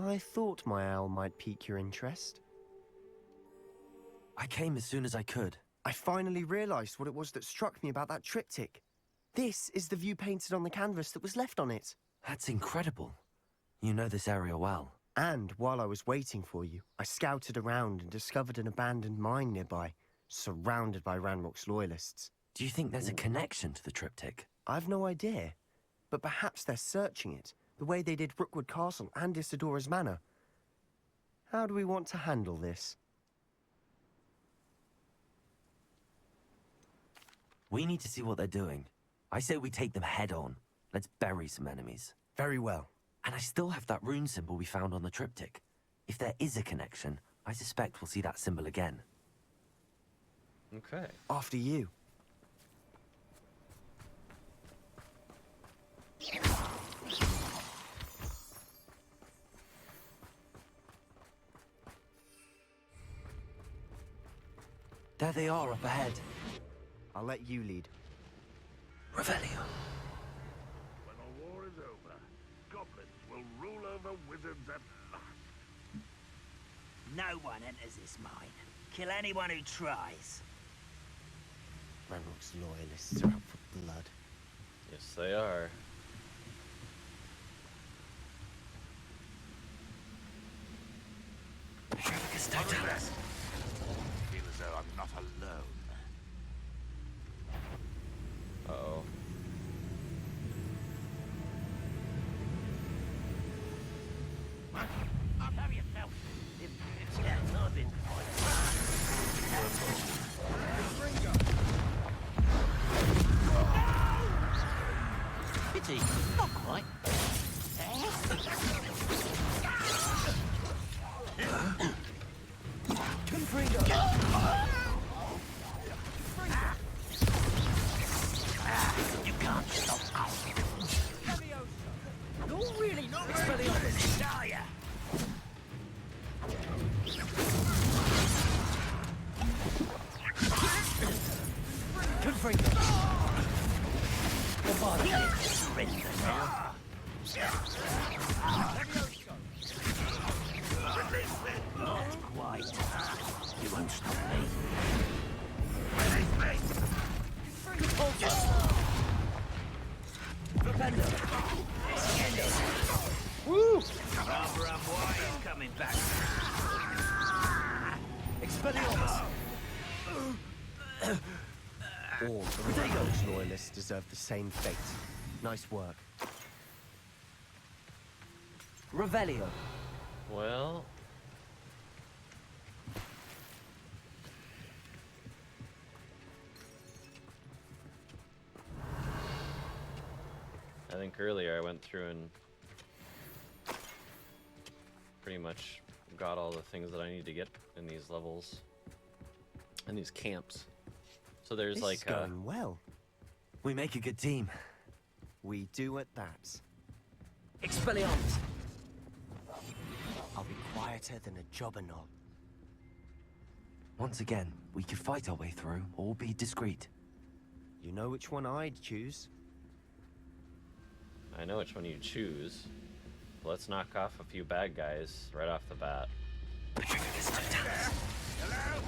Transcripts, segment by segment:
I thought my owl might pique your interest. I came as soon as I could. I finally realized what it was that struck me about that triptych. This is the view painted on the canvas that was left on it. That's incredible. You know this area well. And while I was waiting for you, I scouted around and discovered an abandoned mine nearby, surrounded by Ranrock's loyalists. Do you think there's a connection to the triptych? I've no idea, but perhaps they're searching it, the way they did Rookwood Castle and Isidora's Manor. How do we want to handle this? We need to see what they're doing. I say we take them head on. Let's bury some enemies. Very well. And I still have that rune symbol we found on the triptych. If there is a connection, I suspect we'll see that symbol again. Okay. After you. There they are up ahead. I'll let you lead. Revelio. When the war is over, goblins will rule over wizards at last. No one enters this mine. Kill anyone who tries. Ranrock's loyalists are out for blood. Yes, they are. Feel as though I'm not alone. Uh-oh. Have yourself. If that's not been pity, not quite. You can't stop us. You're really not ready on this, are ya? Confringo. Surrender now. Not quite. You won't stop me. Woo! Barbara Boy is coming back. Expelliarmus! All of Ranrock's loyalists deserve the same fate. Nice work. Revelio. Well... I think earlier I went through and pretty much got all the things that I need to get in these levels and these camps. So there's This like is going well. We make a good team. We do at that. Expelliarmus. I'll be quieter than a jobberknoll. Once again, we could fight our way through or be discreet. You know which one I'd choose. I know which one you choose. Let's knock off a few bad guys right off the bat. Hello?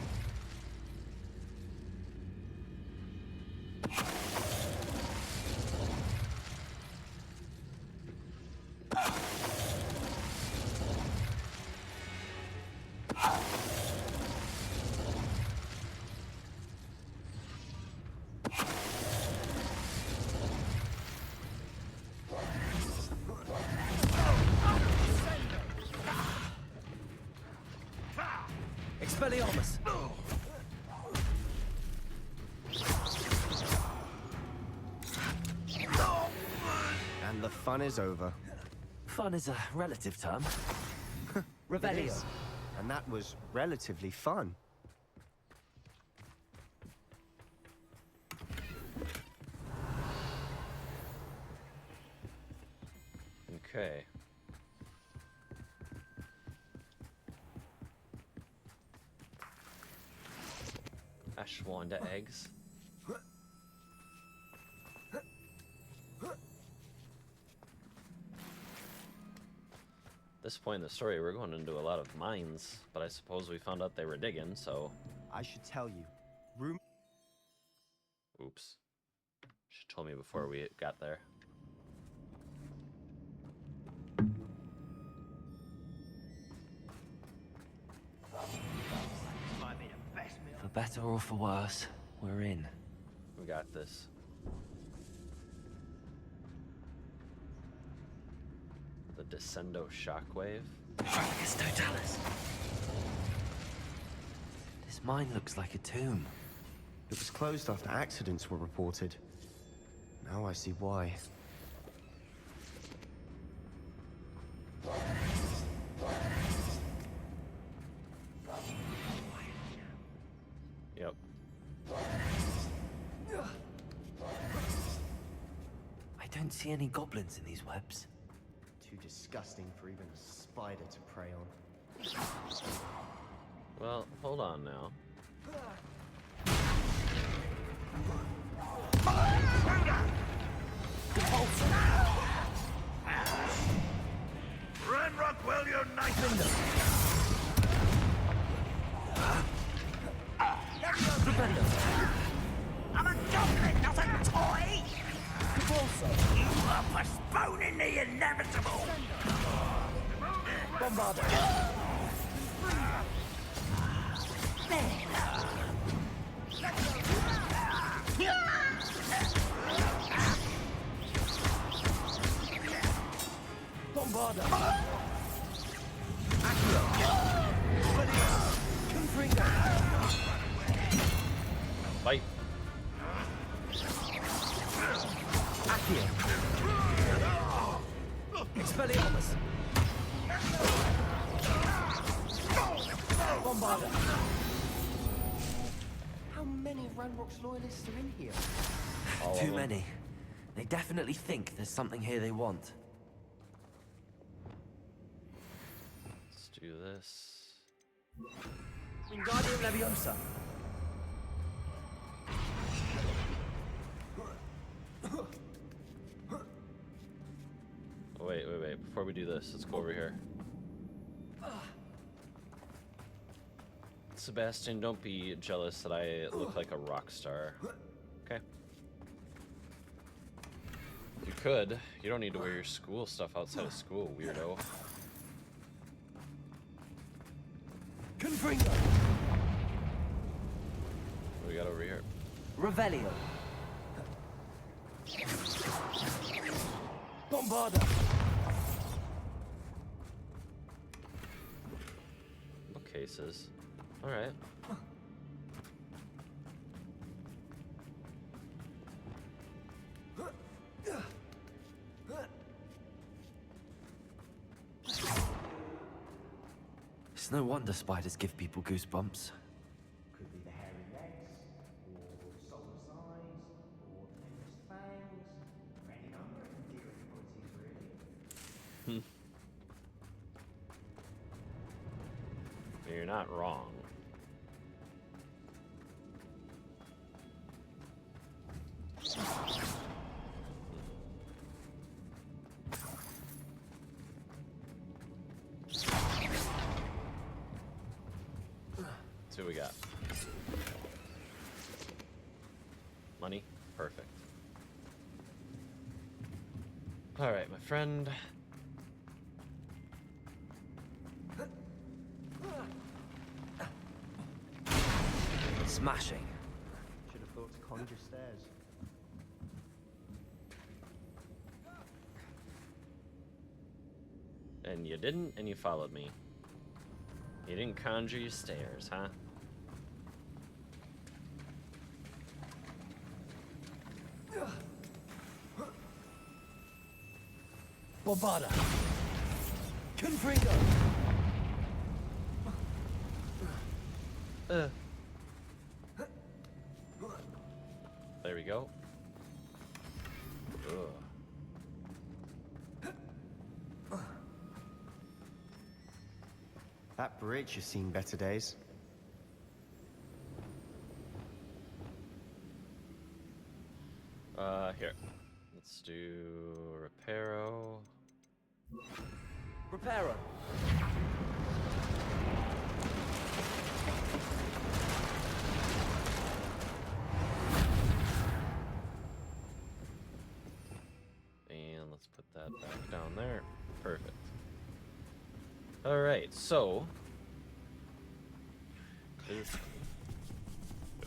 Expelliarmus. And the fun is over. Fun is a relative term. It Revelio. is. And that was relatively fun. Okay. Ashwanda eggs. The this point in the story, we're going into a lot of mines, but I suppose we found out they were digging, so... I should tell you. Room. Oops. Should told me before we got there. Might be the best meal. For better or for worse, we're in. We got this. The Descendo Shockwave. Fracus Totalis. This mine looks like a tomb. It was closed after accidents were reported. Now I see why. Yep. I don't see any goblins in these webs. Too disgusting for even a spider to prey on. Well, hold on now. Ranrock well united! I'm a goblin, not a toy! You are postponing the inevitable! Bombarder! Bombarder! Fight! Expelliarmus! Bombarder! How many Ranrock's loyalists are in here? All of Too them. many. They definitely think there's something here they want. Let's do this. Wingardium Leviosa! Oh, wait. Before we do this, let's go over here. Sebastian, don't be jealous that I look like a rock star. Okay. You could. You don't need to wear your school stuff outside of school, weirdo. Confringo! What do we got over here? Revelio. Bombarder! Bookcases. Alright. It's no wonder spiders give people goosebumps. Could be the hairy legs, or solar size, or endless fangs, or any number of endearing qualities, really. You're not wrong. Let's see what we got. Money? Perfect. Alright, my friend. Smashing. Should have thought to conjure stairs. And you didn't, and you followed me. You didn't conjure your stairs, huh? Bombarder! Confringo! There we go. Ugh. That bridge has seen better days. Here. Let's do Reparo. Repairer. And let's put that back down there. Perfect. Alright, so...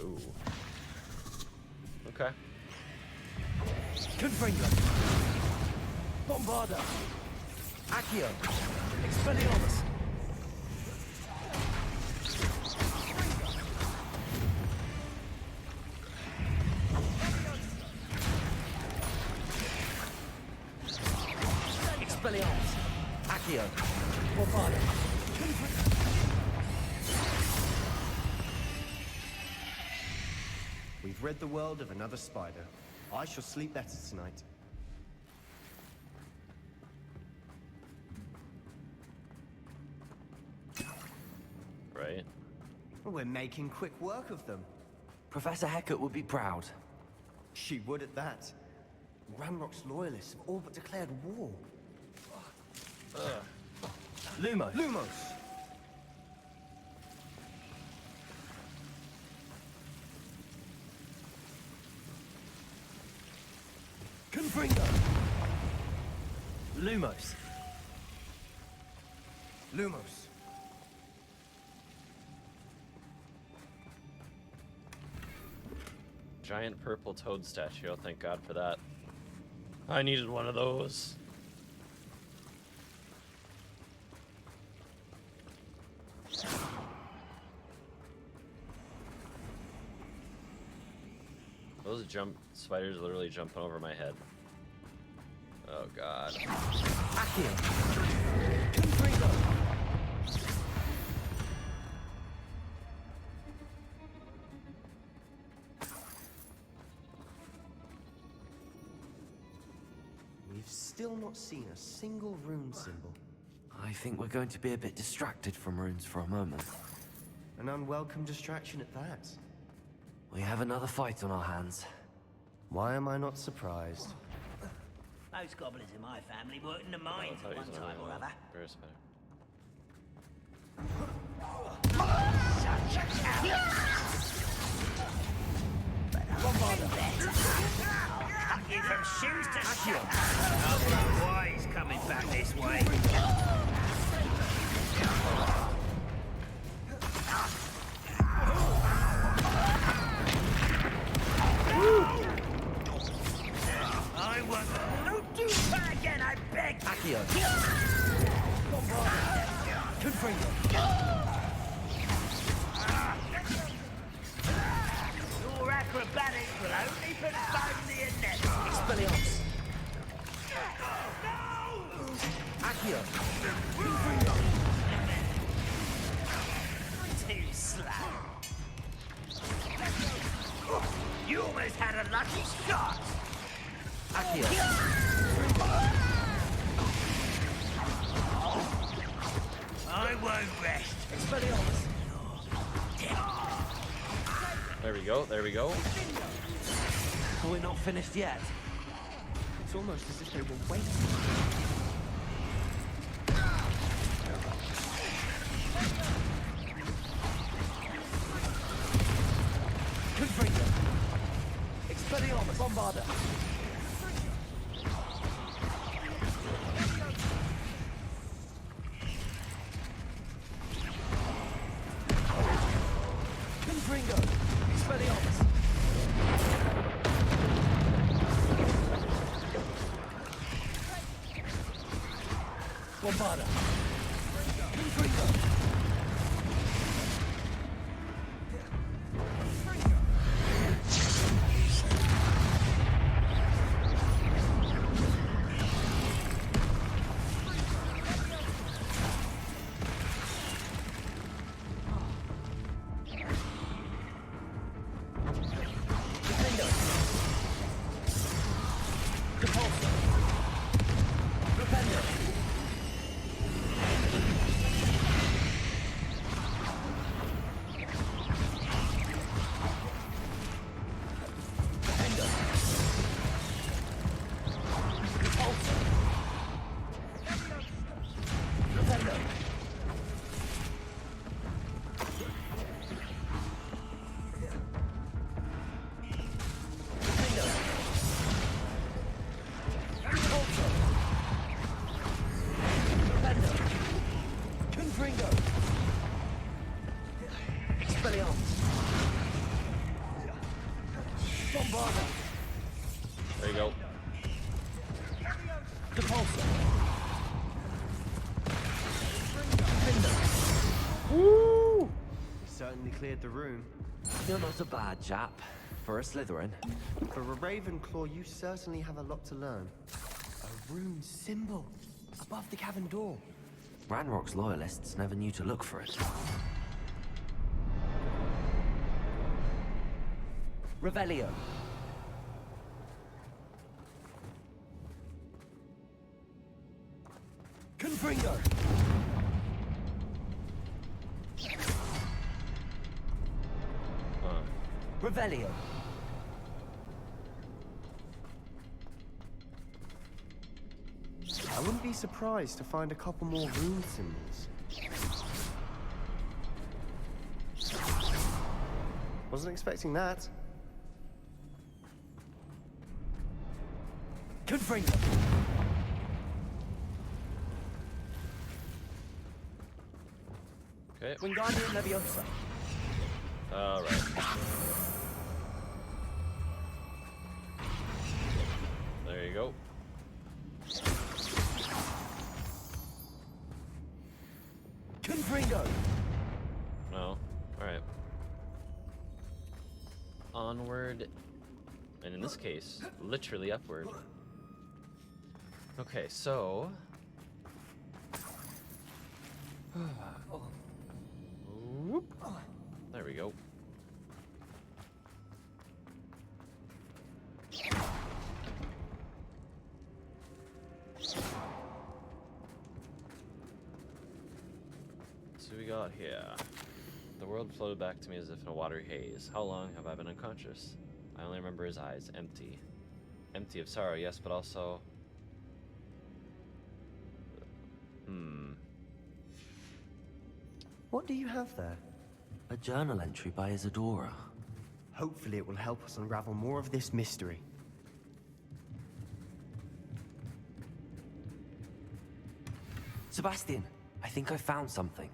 Ooh. Okay. Confringo. Bombarda. Accio. Expelliarmus. Expelliarmus. Accio. Bombarda. We've rid the world of another spider. I shall sleep better tonight. Right. We're making quick work of them. Professor Hecat would be proud. She would at that. Ranrock's loyalists have all but declared war. Lumos. Lumos! Confringo. Lumos. Lumos. Giant purple toad statue. Oh, thank God for that. I needed one of those. Those spiders literally jumping over my head. Oh God. Accio. Confringo. We've still not seen a single rune symbol. I think we're going to be a bit distracted from runes for a moment. An unwelcome distraction at that. We have another fight on our hands. Why am I not surprised? Those goblins in my family worked in the mines at one time or other. Where's spider? Cut you from shoes to shut. Why he's coming back this way? I want. Don't do that again, I beg. Accio. Confringo. Your acrobatics will only postpone the inevitable. Expelliarmus. Accio. Too slow. You almost had a lucky shot. Accio. I won't rest. Expelliarmus. There we go. There we go. We're not finished yet. It's almost as if they were waiting. Confringo. Expelliarmus. Bombarda. Confringo. Expelliarmus. Bombarda. Confringo. cleared the room. You're not a bad chap. For a Slytherin. For a Ravenclaw, you certainly have a lot to learn. A rune symbol above the cavern door. Ranrock's loyalists never knew to look for it. Revelio. Confringo. Revelio. I wouldn't be surprised to find a couple more rune symbols. Wasn't expecting that. Confringo. Okay. Wingardium Leviosa. Alright. There you go. Confringo. No. Alright. Onward. And in this case, literally upward. Okay, so... Whoop. There we go. So we got here. The world floated back to me as if in a watery haze. How long have I been unconscious? I only remember his eyes, empty. Empty of sorrow, yes, but also... What do you have there? A journal entry by Isadora. Hopefully it will help us unravel more of this mystery. Sebastian, I think I found something.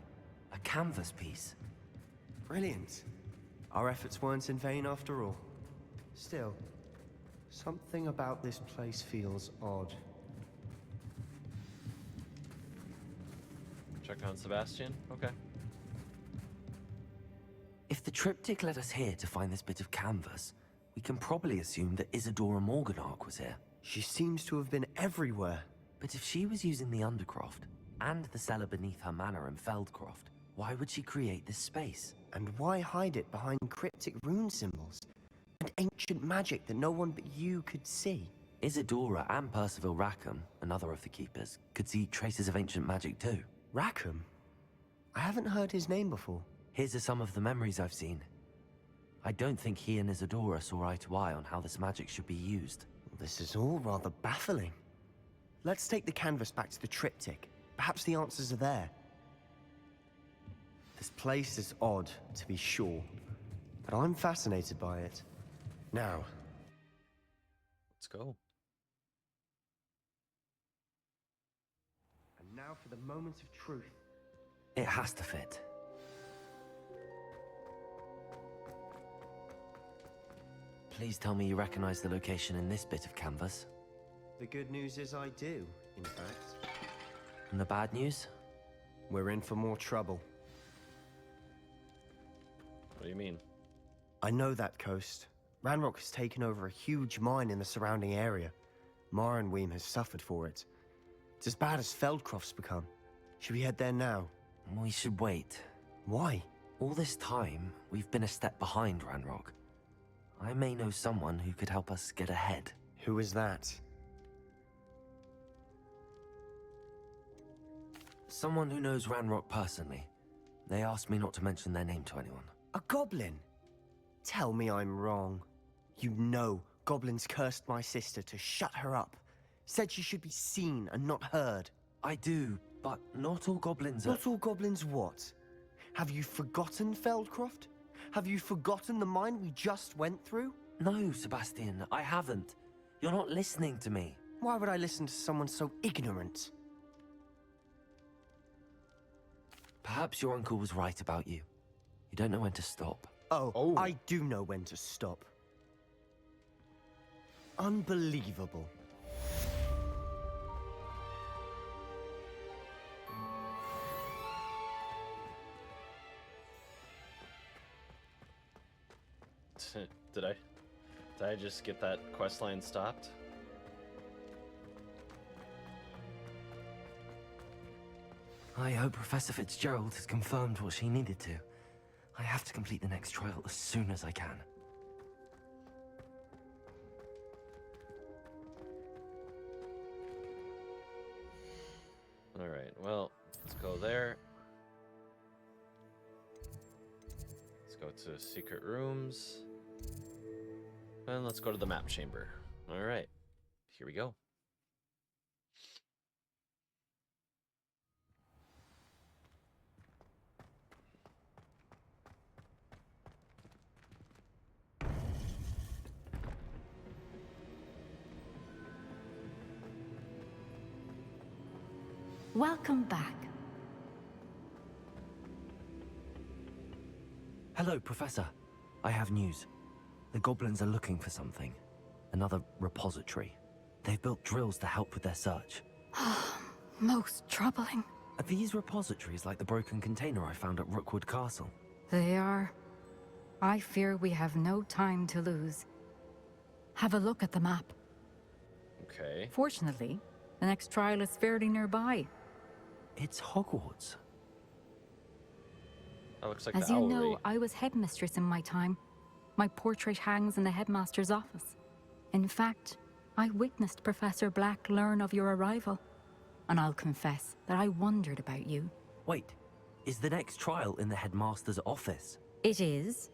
A canvas piece. Brilliant. Our efforts weren't in vain after all. Still, something about this place feels odd. Check on Sebastian? Okay. If the triptych led us here to find this bit of canvas, we can probably assume that Isadora Morganach was here. She seems to have been everywhere. But if she was using the Undercroft, and the cellar beneath her manor in Feldcroft, why would she create this space? And why hide it behind cryptic rune symbols? And ancient magic that no one but you could see? Isadora and Percival Rackham, another of the Keepers, could see traces of ancient magic too. Rackham? I haven't heard his name before. Here's some of the memories I've seen. I don't think he and Isadora saw eye to eye on how this magic should be used. This is all rather baffling. Let's take the canvas back to the triptych. Perhaps the answers are there. This place is odd, to be sure, but I'm fascinated by it. Now, Let's go. and now for the moment of truth. It has to fit. Please tell me you recognize the location in this bit of canvas. The good news is I do, in fact. And the bad news? We're in for more trouble. What do you mean? I know that coast. Ranrock has taken over a huge mine in the surrounding area. Marrenweem has suffered for it. It's as bad as Feldcroft's become. Should we head there now? We should wait. Why? All this time, we've been a step behind Ranrock. I may know someone who could help us get ahead. Who is that? Someone who knows Ranrock personally. They asked me not to mention their name to anyone. A goblin? Tell me I'm wrong. You know goblins cursed my sister to shut her up. Said she should be seen and not heard. I do, but not all goblins are... Not all goblins what? Have you forgotten Feldcroft? Have you forgotten the mine we just went through? No, Sebastian, I haven't. You're not listening to me. Why would I listen to someone so ignorant? Perhaps your uncle was right about you. You don't know when to stop. Oh, I do know when to stop. Unbelievable. Did I? Did I just get that quest line stopped? I hope Professor Fitzgerald has confirmed what she needed to. I have to complete the next trial as soon as I can. Alright, well, let's go there. Let's go to secret rooms. And let's go to the map chamber. Alright, here we go. Welcome back. Hello, Professor. I have news. The goblins are looking for something. Another repository. They've built drills to help with their search. Most troubling. Are these repositories like the broken container I found at Rookwood Castle? They are. I fear we have no time to lose. Have a look at the map. Okay. Fortunately, the next trial is fairly nearby. It's Hogwarts. That looks like As the you owlery. know, I was headmistress in my time. My portrait hangs in the headmaster's office. In fact, I witnessed Professor Black learn of your arrival. And I'll confess that I wondered about you. Wait, is the next trial in the headmaster's office? It is.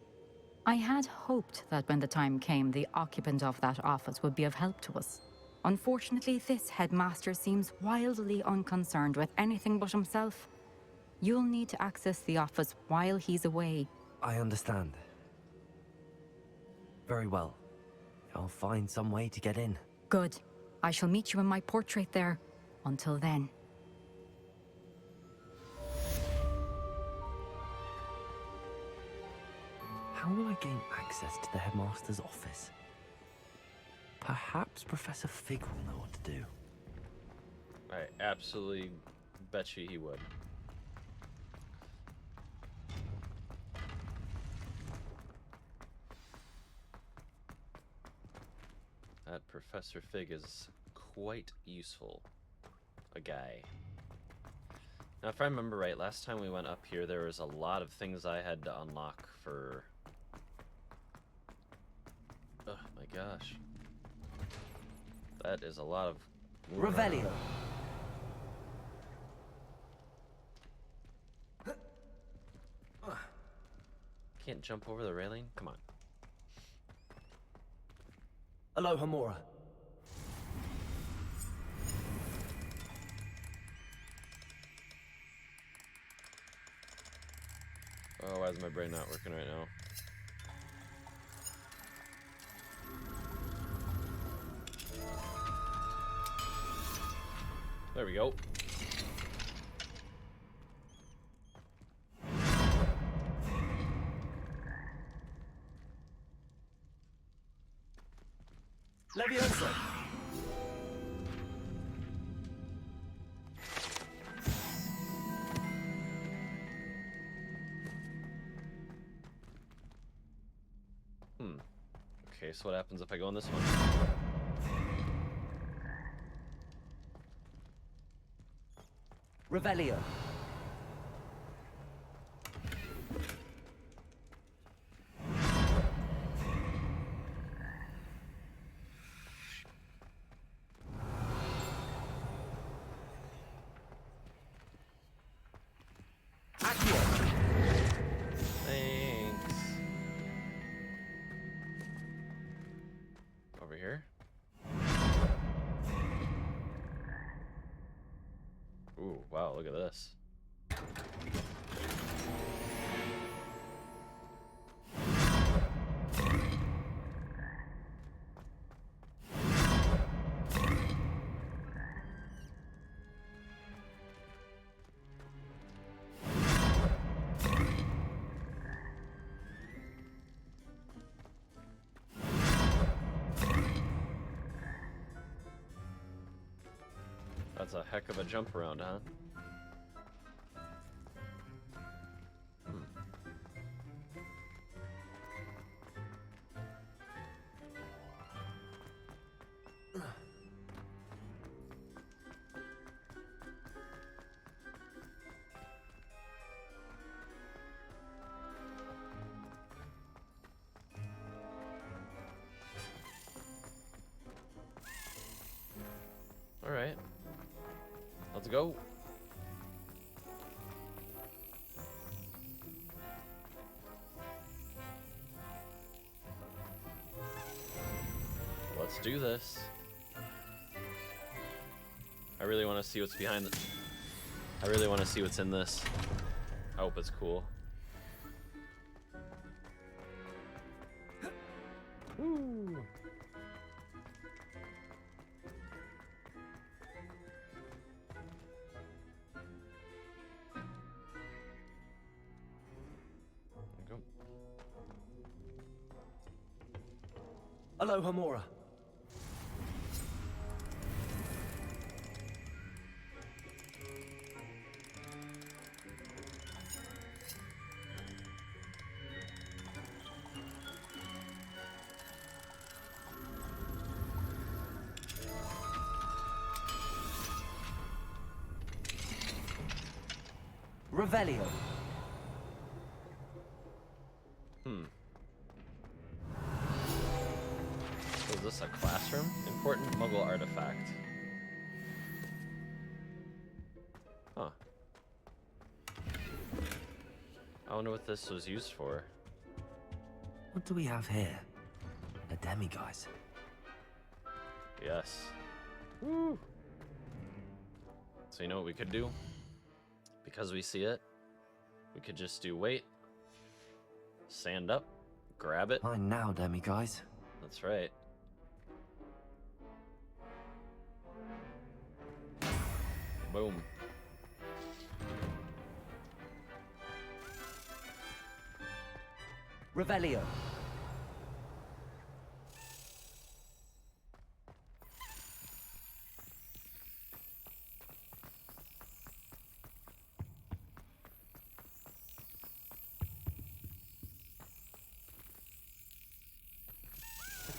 I had hoped that when the time came, the occupant of that office would be of help to us. Unfortunately, this headmaster seems wildly unconcerned with anything but himself. You'll need to access the office while he's away. I understand. Very well. I'll find some way to get in. Good. I shall meet you in my portrait there. Until then. How will I gain access to the headmaster's office? Perhaps Professor Fig will know what to do. I absolutely bet you he would. That Professor Fig is quite useful. A guy. Now, if I remember right, last time we went up here, there was a lot of things I had to unlock for... Oh my gosh. That is a lot of... Revelio. Can't jump over the railing? Come on. Aloha Mora. Oh, why is my brain not working right now? There we go. Leviosa. Okay, so what happens if I go on this one? Revelio. Thanks. Over here. Ooh, wow, look at this. That's a heck of a jump around, huh? Alright. Let's go. Let's do this. I really want to see what's behind it. I really want to see what's in this. I hope it's cool. Woo. There we go. Hello, Hamora. Revelio. Is this a classroom? Important Muggle artifact. Huh. I wonder what this was used for. What do we have here? A demiguise. Yes. Woo! So you know what we could do? Because we see it, we could just do wait, stand up, grab it. Mine now, demiguise. That's right. Boom. Revelio.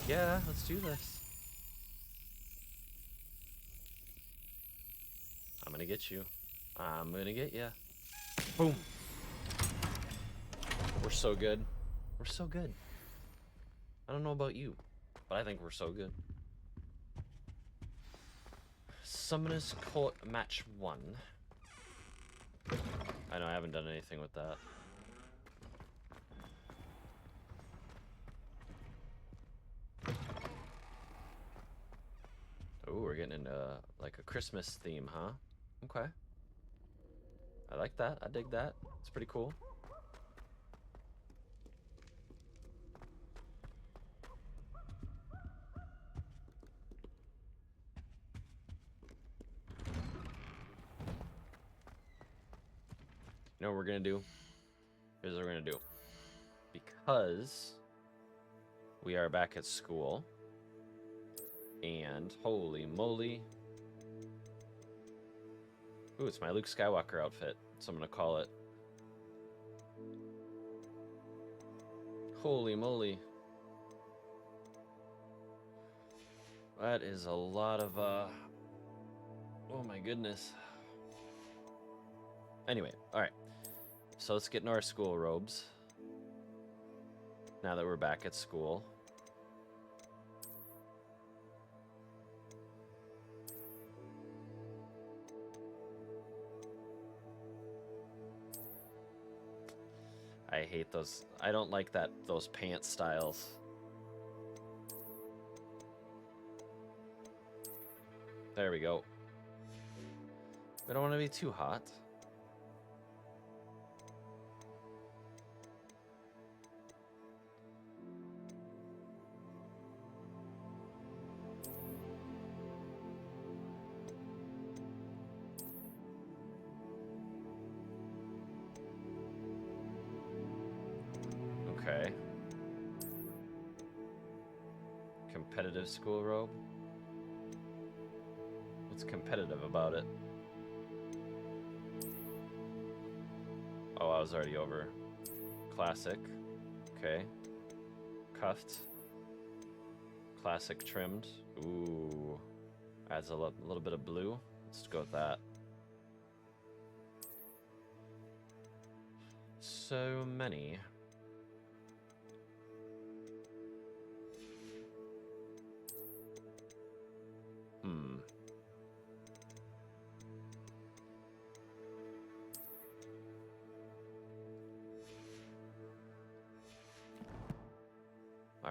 Yeah, let's do this. I'm gonna get you. I'm gonna get ya. Boom. We're so good. We're so good. I don't know about you, but I think we're so good. Summoner's Court Match 1. I know I haven't done anything with that. Oh, we're getting into like a Christmas theme, huh? Okay. I like that. I dig that. It's pretty cool. You know what we're gonna do? Here's what we're gonna do. Because we are back at school. And holy moly. Ooh, it's my Luke Skywalker outfit, so I'm gonna call it. Holy moly. That is a lot of, oh my goodness. Anyway, alright. So let's get into our school robes. Now that we're back at school. I hate those. I don't like those pants styles. There we go. We don't want to be too hot. Okay. Competitive school robe? What's competitive about it? Oh, I was already over. Classic. Okay. Cuffed. Classic trimmed. Ooh. Adds a little bit of blue. Let's go with that. So many.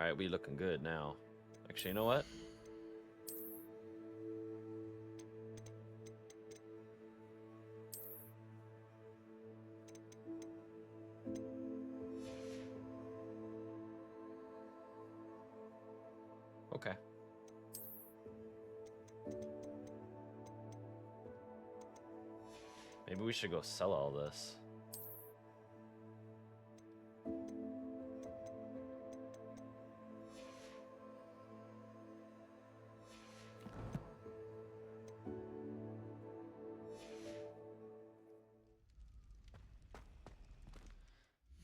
Alright, we looking good now. Actually, you know what? Okay. Maybe we should go sell all this.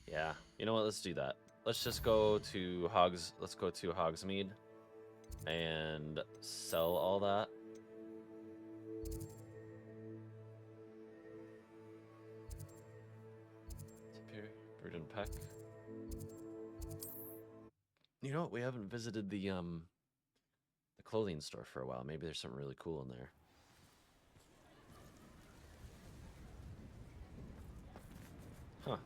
Yeah, you know what? Let's do that. Let's just go to Let's go to Hogsmeade and sell all that. Brood and Peck. You know what? We haven't visited the clothing store for a while. Maybe there's something really cool in there. Huh.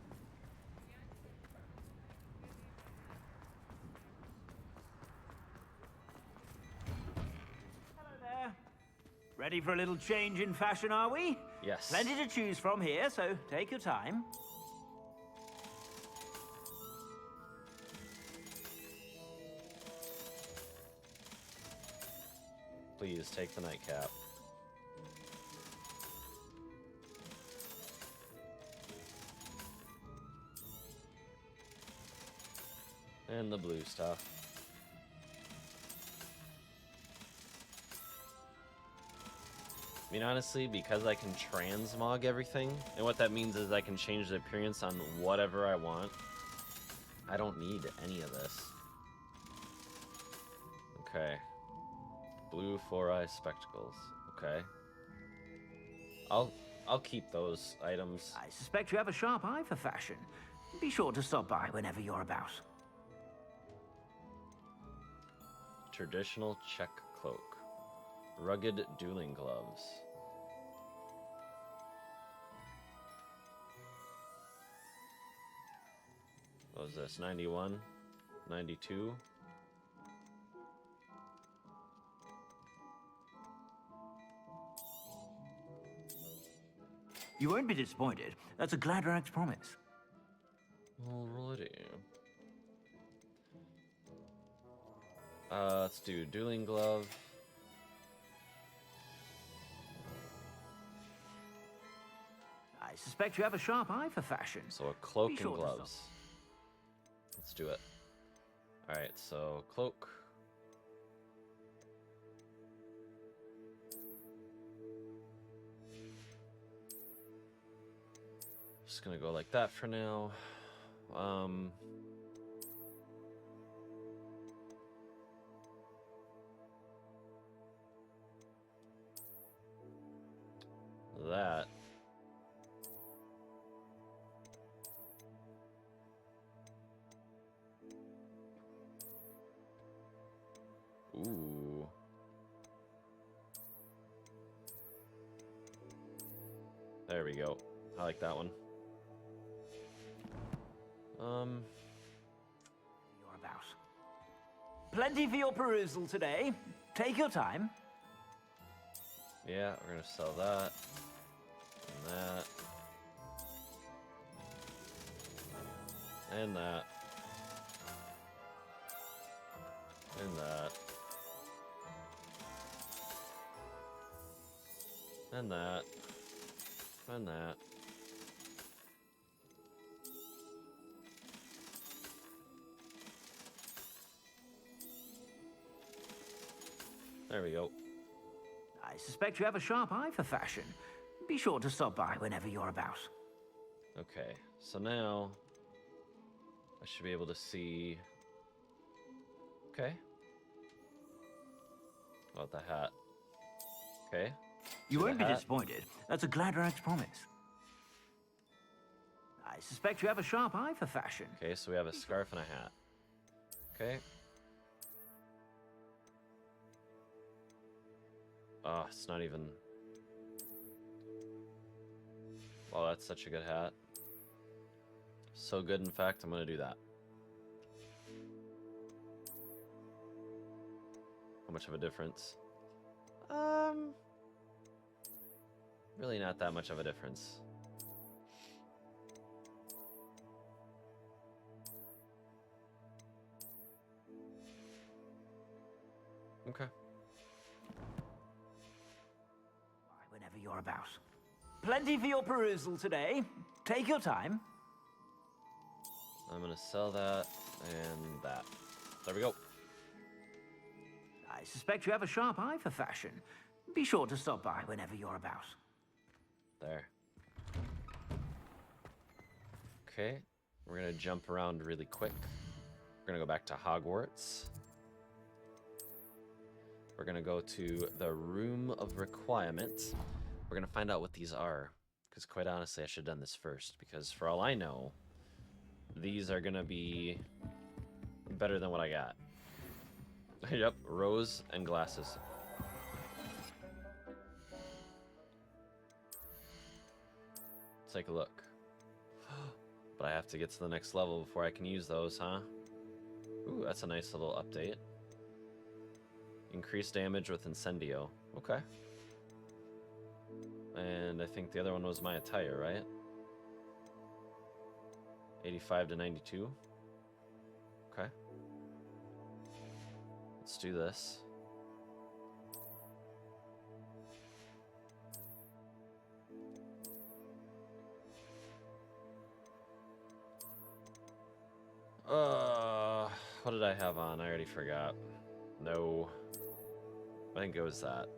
Hello there. Ready for a little change in fashion, are we? Yes. Plenty to choose from here, so take your time. Please take the nightcap. And the blue stuff. I mean, honestly, because I can transmog everything, and what that means is I can change the appearance on whatever I want, I don't need any of this. Okay. Blue 4-eye spectacles. Okay. I'll keep those items. I suspect you have a sharp eye for fashion. Be sure to stop by whenever you're about. Traditional check cloak. Rugged dueling gloves. What was this? 91? 92? You won't be disappointed. That's a Gladrax promise. Alrighty. Let's do dueling glove. I suspect you have a sharp eye for fashion. So a cloak Be and sure to gloves. stop. Let's do it. Alright, so cloak. Just gonna go like that for now. That. Ooh. There we go. I like that one. You're about. Plenty for your perusal today. Take your time. Yeah, we're gonna sell that. And that. And that. And that. And that. And that. There we go. I suspect you have a sharp eye for fashion. Be sure to stop by whenever you're about. Okay, so now I should be able to see. Okay. What about the hat? Okay. You See the won't be hat? disappointed. That's a Gladrax promise. I suspect you have a sharp eye for fashion. Okay, so we have a scarf and a hat. Okay. Oh, it's not even. Oh, that's such a good hat. So good, in fact, I'm gonna do that. How much of a difference? Really not that much of a difference. Okay. Whenever you're about. Plenty for your perusal today. Take your time. I'm gonna sell that and that. There we go. I suspect you have a sharp eye for fashion. Be sure to stop by whenever you're about. There. Okay, we're gonna jump around really quick. We're gonna go back to Hogwarts. We're gonna go to the Room of Requirements. We're gonna find out what these are. Because quite honestly, I should have done this first. Because for all I know, these are gonna be better than what I got. Yep, rose and glasses. Let's take a look. But I have to get to the next level before I can use those, huh? Ooh, that's a nice little update. Increased damage with Incendio. Okay. And I think the other one was my attire, right? 85 to 92. Okay. Let's do this. What did I have on? I already forgot. No. I think it was that.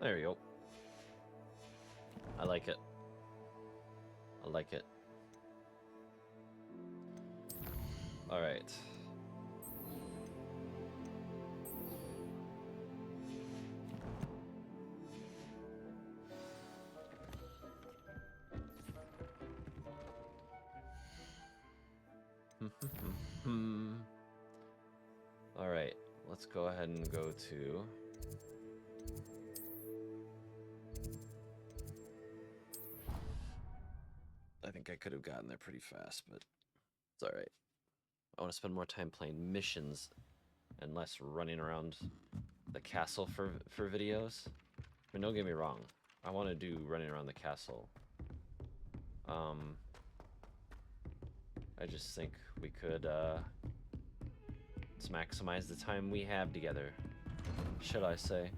There we go. I like it. I like it. All right. All right, let's go ahead and go to I think I could have gotten there pretty fast, but it's all right. I want to spend more time playing missions and less running around the castle for videos. I mean, don't get me wrong. I want to do running around the castle. I just think we could let's maximize the time we have together, should I say.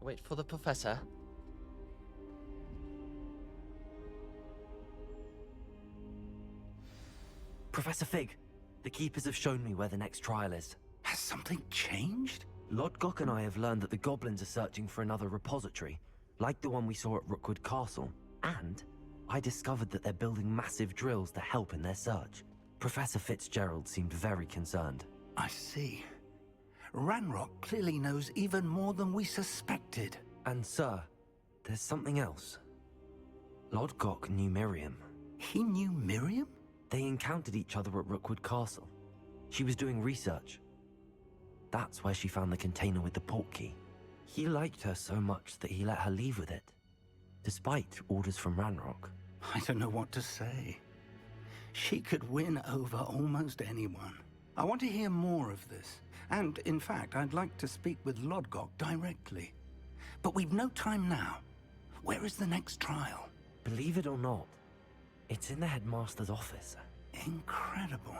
Wait for the professor. Professor Fig, the Keepers have shown me where the next trial is. Has something changed? Lodgok and I have learned that the goblins are searching for another repository, like the one we saw at Rookwood Castle. And I discovered that they're building massive drills to help in their search. Professor Fitzgerald seemed very concerned. I see. Ranrock clearly knows even more than we suspected. And sir, there's something else. Lodgok knew Miriam. He knew Miriam? They encountered each other at Rookwood Castle. She was doing research. That's where she found the container with the portkey. He liked her so much that he let her leave with it, despite orders from Ranrock. I don't know what to say. She could win over almost anyone. I want to hear more of this. And, in fact, I'd like to speak with Lodgok directly. But we've no time now. Where is the next trial? Believe it or not, it's in the headmaster's office. Incredible.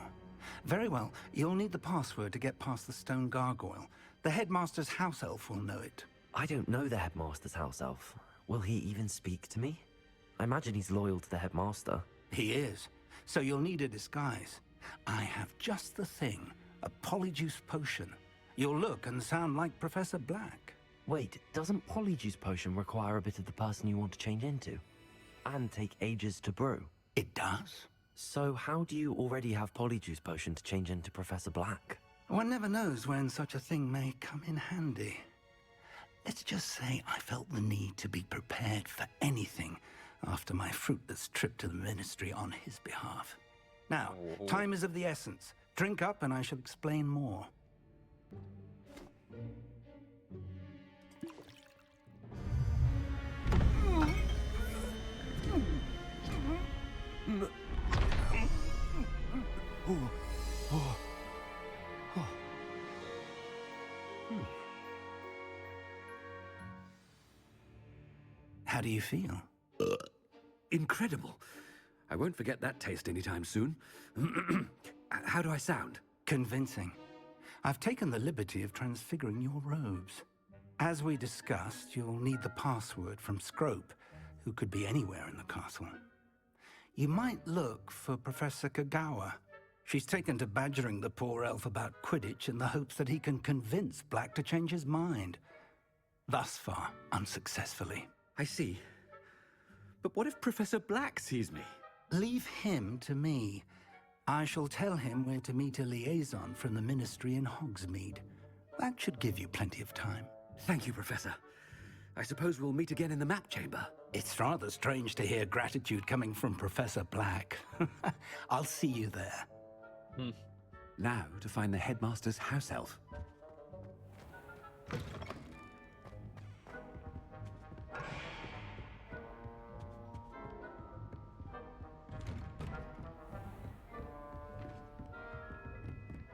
Very well, you'll need the password to get past the stone gargoyle. The headmaster's house elf will know it. I don't know the headmaster's house elf. Will he even speak to me? I imagine he's loyal to the headmaster. He is. So you'll need a disguise. I have just the thing. A polyjuice potion. You'll look and sound like Professor Black. Wait, doesn't Polyjuice Potion require a bit of the person you want to change into? And take ages to brew? It does? So how do you already have Polyjuice Potion to change into Professor Black? One never knows when such a thing may come in handy. Let's just say I felt the need to be prepared for anything after my fruitless trip to the Ministry on his behalf. Now, time is of the essence. Drink up and I shall explain more. How do you feel? Incredible. I won't forget that taste anytime soon. How do I sound? Convincing. I've taken the liberty of transfiguring your robes. As we discussed, you'll need the password from Scrope, who could be anywhere in the castle. You might look for Professor Kagawa. She's taken to badgering the poor elf about Quidditch in the hopes that he can convince Black to change his mind. Thus far, unsuccessfully. I see. But what if Professor Black sees me? Leave him to me. I shall tell him where to meet a liaison from the Ministry in Hogsmeade. That should give you plenty of time. Thank you, Professor. I suppose we'll meet again in the map chamber. It's rather strange to hear gratitude coming from Professor Black. I'll see you there. Now to find the headmaster's house elf.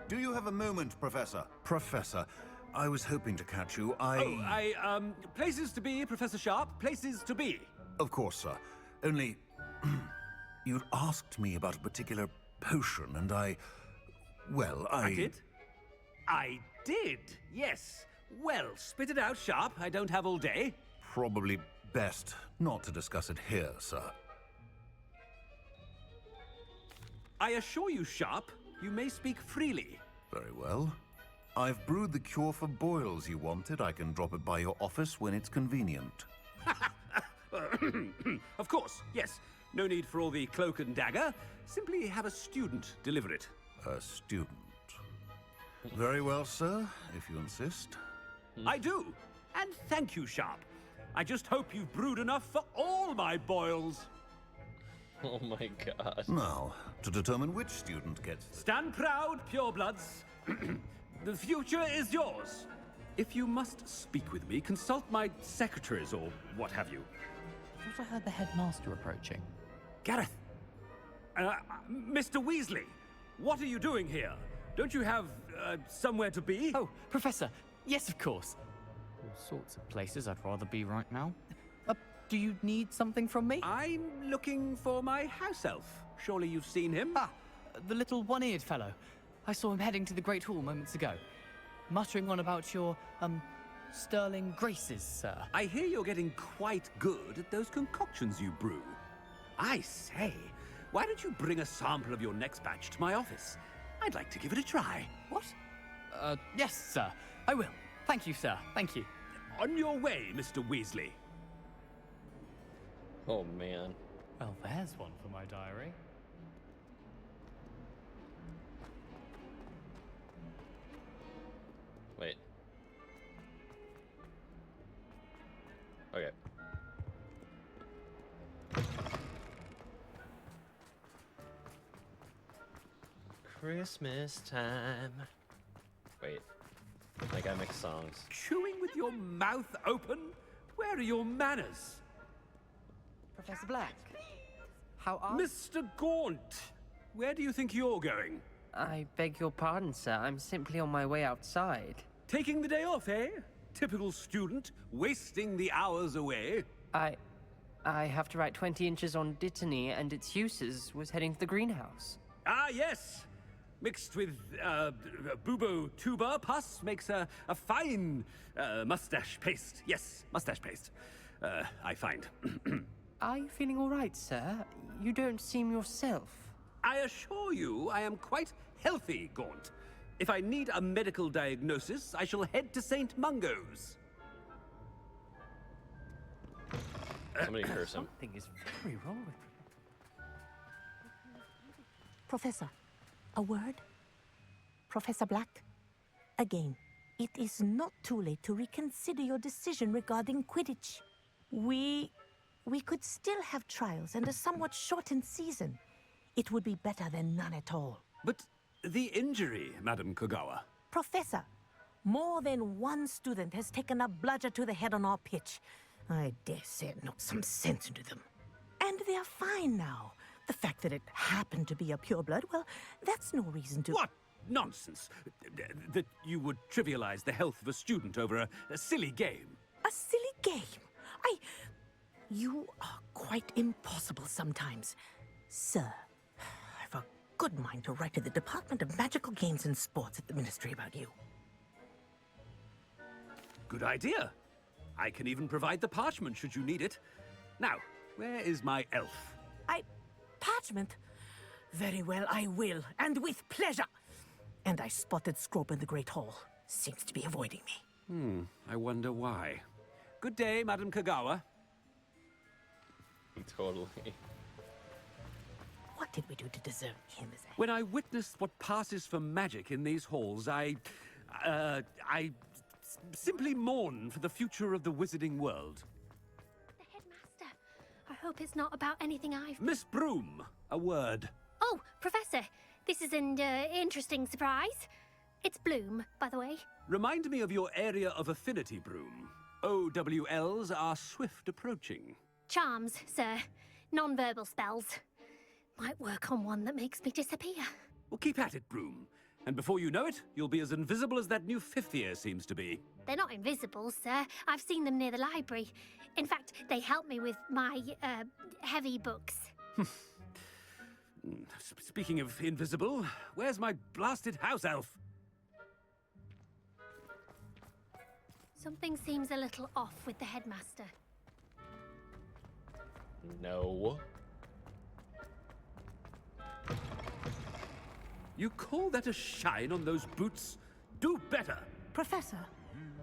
Do you have a moment, Professor? Professor, I was hoping to catch you. Places to be, Professor Sharp. Places to be. Of course, sir. Only... you'd asked me about a particular potion, and I did? I did, yes. Well, spit it out, Sharp. I don't have all day. Probably best not to discuss it here, sir. I assure you, Sharp, you may speak freely. Very well. I've brewed the cure for boils you wanted. I can drop it by your office when it's convenient. Of course, yes. No need for all the cloak and dagger. Simply have a student deliver it. A student. Very well, sir, if you insist. I do. And thank you, Sharp. I just hope you've brewed enough for all my boils. Oh my god. Now, to determine which student gets the... Stand proud, purebloods. The future is yours. If you must speak with me, consult my secretaries or what have you. I thought I heard the headmaster approaching. Gareth! Mr. Weasley, what are you doing here? Don't you have, somewhere to be? Oh, Professor, yes, of course. All sorts of places I'd rather be right now. Do you need something from me? I'm looking for my house elf. Surely you've seen him? Ah, the little one-eared fellow. I saw him heading to the Great Hall moments ago, muttering on about your, sterling graces, sir. I hear you're getting quite good at those concoctions you brew. I say, why don't you bring a sample of your next batch to my office? I'd like to give it a try. What? Yes, sir. I will. Thank you, sir. Thank you. On your way, Mr. Weasley. Oh man. Well, there's one for my diary. Wait. Okay. Christmas time. Wait. Like I mix songs. Chewing with your mouth open? Where are your manners? Professor Black, how are... Mr. Gaunt, where do you think you're going? I beg your pardon, sir. I'm simply on my way outside. Taking the day off, eh? Typical student, wasting the hours away. I have to write 20 inches on Dittany and its uses. Was heading to the greenhouse. Ah, yes. Mixed with, bubo tuber pus makes a fine, mustache paste. Yes, mustache paste. I find. Are you feeling all right, sir? You don't seem yourself. I assure you I am quite healthy, Gaunt. If I need a medical diagnosis, I shall head to St. Mungo's. Somebody curse him. Something is very wrong with... Professor, a word? Professor Black? Again, it is not too late to reconsider your decision regarding Quidditch. We could still have trials and a somewhat shortened season. It would be better than none at all. But the injury, Madam Kogawa. Professor, more than one student has taken a bludger to the head on our pitch. I dare say it knocked some sense into them. And they are fine now. The fact that it happened to be a pureblood, well, that's no reason to... What nonsense! That you would trivialize the health of a student over a silly game. A silly game? You are quite impossible sometimes. Sir, I've a good mind to write to the Department of Magical Games and Sports at the Ministry about you. Good idea. I can even provide the parchment should you need it. Now, where is my elf? Parchment? Very well, I will, and with pleasure. And I spotted Scrope in the Great Hall. Seems to be avoiding me. I wonder why. Good day, Madam Kogawa. Totally. What did we do to deserve him as a... When I witnessed what passes for magic in these halls, I simply mourn for the future of the wizarding world. The headmaster. I hope it's not about anything I've... Miss Broom, a word. Oh, Professor, this is an interesting surprise. It's Bloom, by the way. Remind me of your area of affinity, Broom. OWLs are swift approaching. Charms, sir. Non-verbal spells. Might work on one that makes me disappear. Well, keep at it, Broom. And before you know it, you'll be as invisible as that new fifth year seems to be. They're not invisible, sir. I've seen them near the library. In fact, they help me with my, heavy books. Speaking of invisible, where's my blasted house elf? Something seems a little off with the headmaster. No. You call that a shine on those boots? Do better! Professor,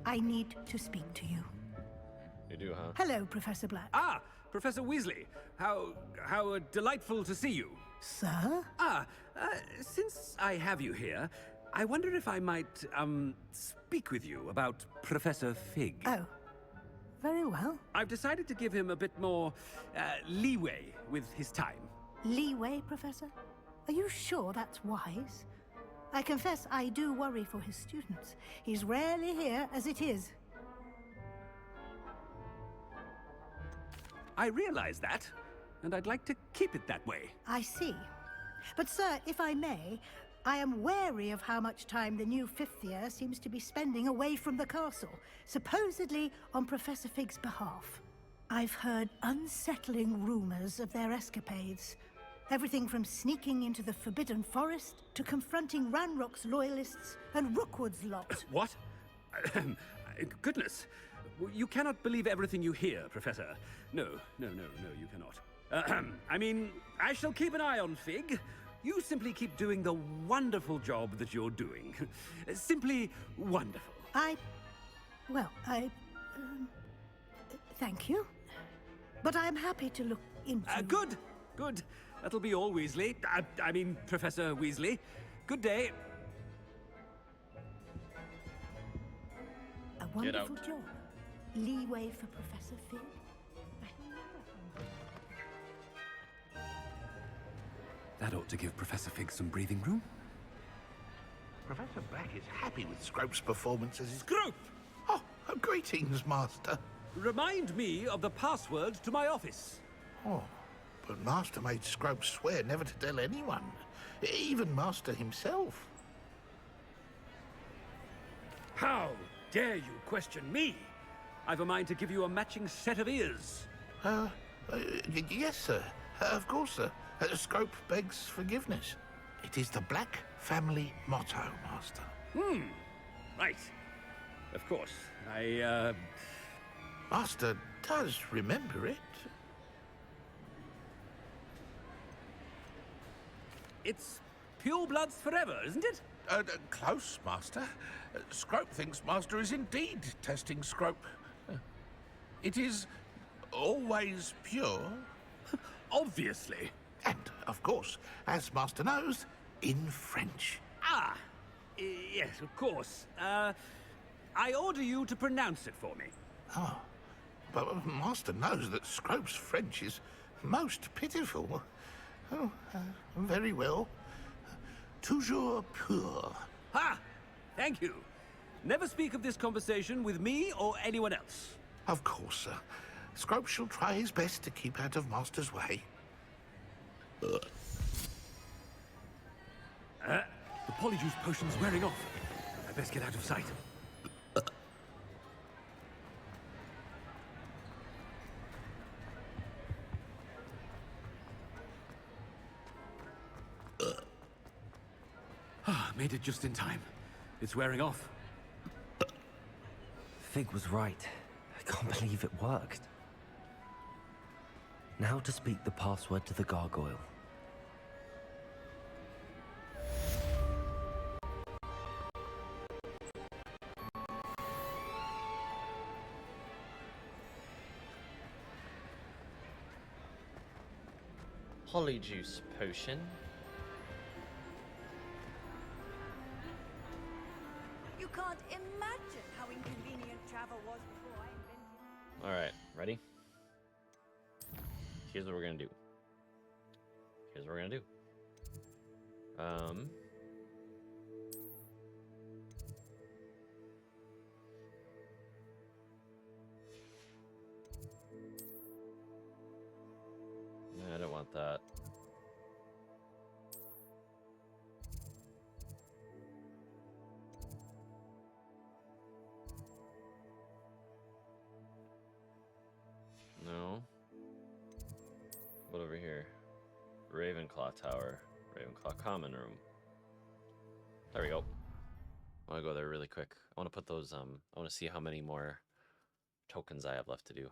I need to speak to you. You do, huh? Hello, Professor Black. Ah, Professor Weasley. How delightful to see you. Sir? Since I have you here, I wonder if I might, speak with you about Professor Fig. Oh, very well. I've decided to give him a bit more, leeway with his time. Leeway, Professor? Are you sure that's wise? I confess I do worry for his students. He's rarely here as it is. I realize that, and I'd like to keep it that way. I see. But, sir, if I may, I am wary of how much time the new fifth year seems to be spending away from the castle, supposedly on Professor Fig's behalf. I've heard unsettling rumors of their escapades. Everything from sneaking into the Forbidden Forest to confronting Ranrock's loyalists and Rookwood's lot. What? Goodness. You cannot believe everything you hear, Professor. No, you cannot. I mean, I shall keep an eye on Fig. You simply keep doing the wonderful job that you're doing. Simply wonderful. Thank you. But I'm happy to look into... Good. That'll be all, Weasley. I mean, Professor Weasley. Good day. A wonderful job. Leeway for Professor Fig. That ought to give Professor Fig some breathing room. Professor Black is happy with Scrope's performance as his... Scrope! Oh, greetings, Master. Remind me of the password to my office. Oh, but Master made Scrope swear never to tell anyone, even Master himself. How dare you question me? I've a mind to give you a matching set of ears. Yes, sir. Of course, sir. Scrope begs forgiveness. It is the Black family motto, Master. Right. Of course. Master does remember it. It's pure bloods forever, isn't it? Close, Master. Scrope thinks Master is indeed testing Scrope. It is always pure. Obviously. And, of course, as Master knows, in French. Yes, of course. I order you to pronounce it for me. Oh, but Master knows that Scrope's French is most pitiful. Oh, very well. Toujours pur. Ha! Thank you. Never speak of this conversation with me or anyone else. Of course, sir. Scrope shall try his best to keep out of Master's way. The polyjuice potion's wearing off. I best get out of sight. Made it just in time. It's wearing off. Fig was right. I can't believe it worked. Now to speak the password to the gargoyle. Polyjuice potion. You can't imagine how inconvenient travel was before I invented. Alright, ready? Here's what we're gonna do. Here's what we're gonna do. I don't want that. No. What over here? Ravenclaw Tower. Ravenclaw Common Room. There we go. I want to go there really quick. I want to put those, I want to see how many more tokens I have left to do.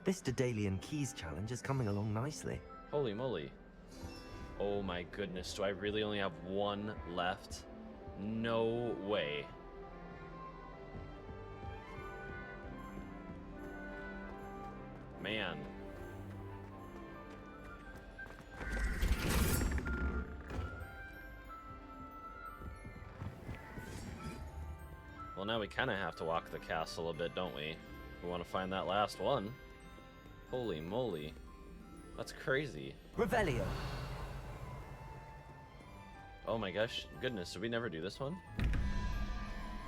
This Daedalian Keys challenge is coming along nicely. Holy moly. Oh my goodness, do I really only have one left? No way. Man. Well, now we kind of have to walk the castle a bit, don't we? We want to find that last one. Holy moly. That's crazy. Revelio. Oh my gosh, goodness, did we never do this one?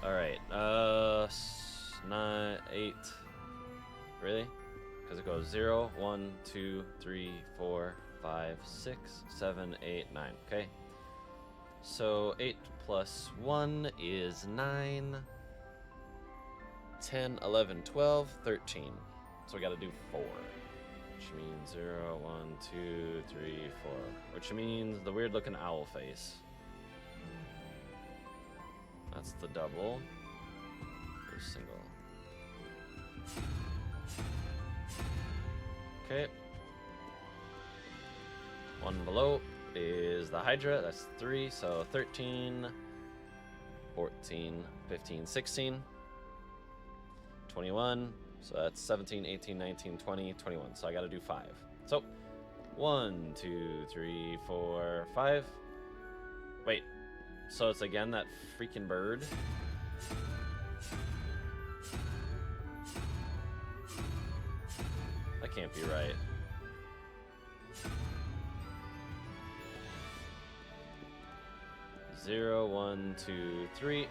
Alright, 9, 8. Really? Because it goes 0, 1, 2, 3, 4, 5, 6, 7, 8, 9. Okay. So 8 plus 1 is 9. 10, 11, 12, 13. So we gotta do 4. Which means 0, 1, 2, 3, 4. Which means the weird looking owl face. That's the double. There's single. Okay. One below is the Hydra. That's 3. So 13, 14, 15, 16, 21. So that's 17, 18, 19, 20, 21. So I gotta do 5. So 1, 2, 3, 4, 5. Wait. So it's again that freaking bird. That can't be right. Zero, 1, 2, 3.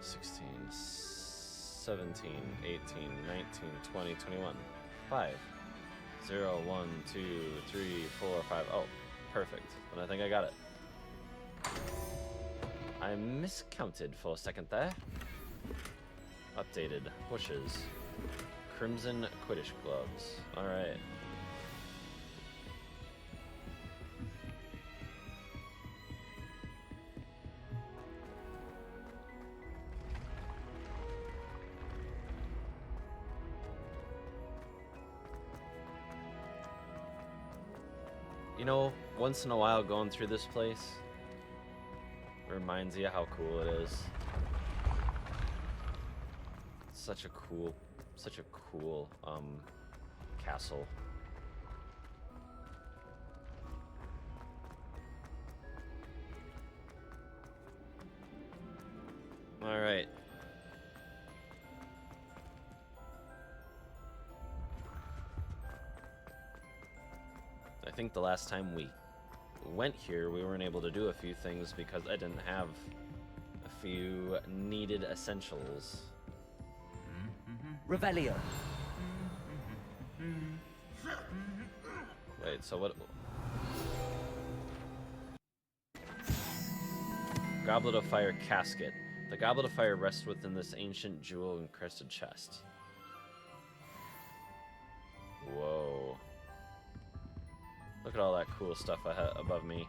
16, 17, 18, 19, 20, 21. 5. 0, 1, 2, 3, 4, 5. Oh, perfect. And I think I got it. I miscounted for a second there. Updated. Bushes. Crimson Quidditch gloves. Alright. You know, once in a while going through this place reminds you how cool it is. Such a cool castle. think the last time we went here, we weren't able to do a few things because I didn't have a few needed essentials. Revelio. Wait, so what? Goblet of Fire casket. The Goblet of Fire rests within this ancient jewel-encrusted chest. Whoa. Look at all that cool stuff above me.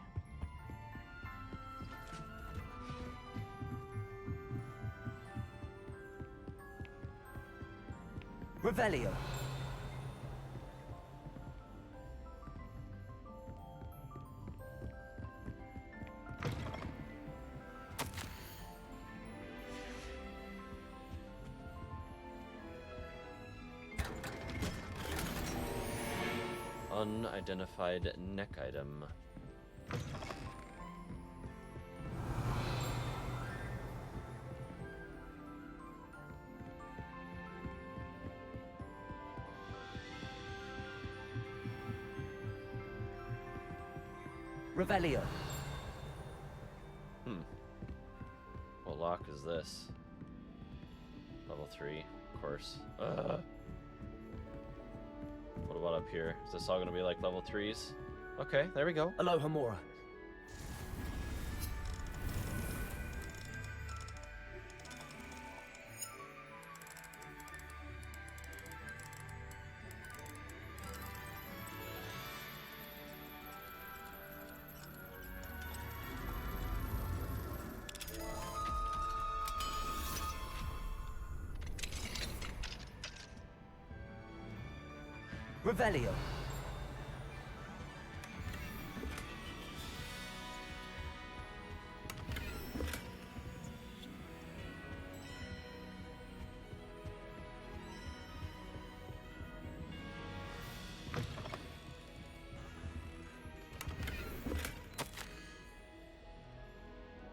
Revelio. Unidentified neck item. Revelio. What lock is this? Level 3, of course. What about up here? Is this all gonna be like level 3s? Okay, there we go. Aloha Mora. Revelio.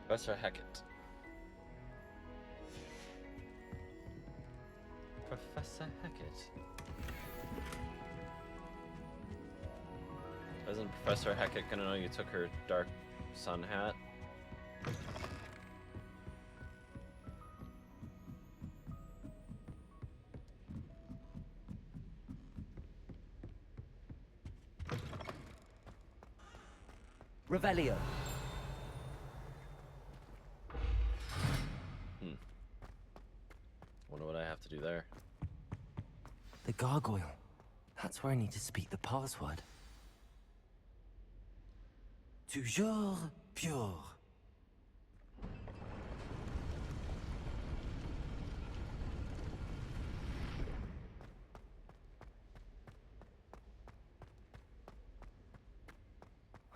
Professor Hackett. Professor Hackett. Isn't Professor Hackett gonna know you took her dark sun hat? Revelio. Wonder what I have to do there. The gargoyle. That's where I need to speak the password. Toujours pure.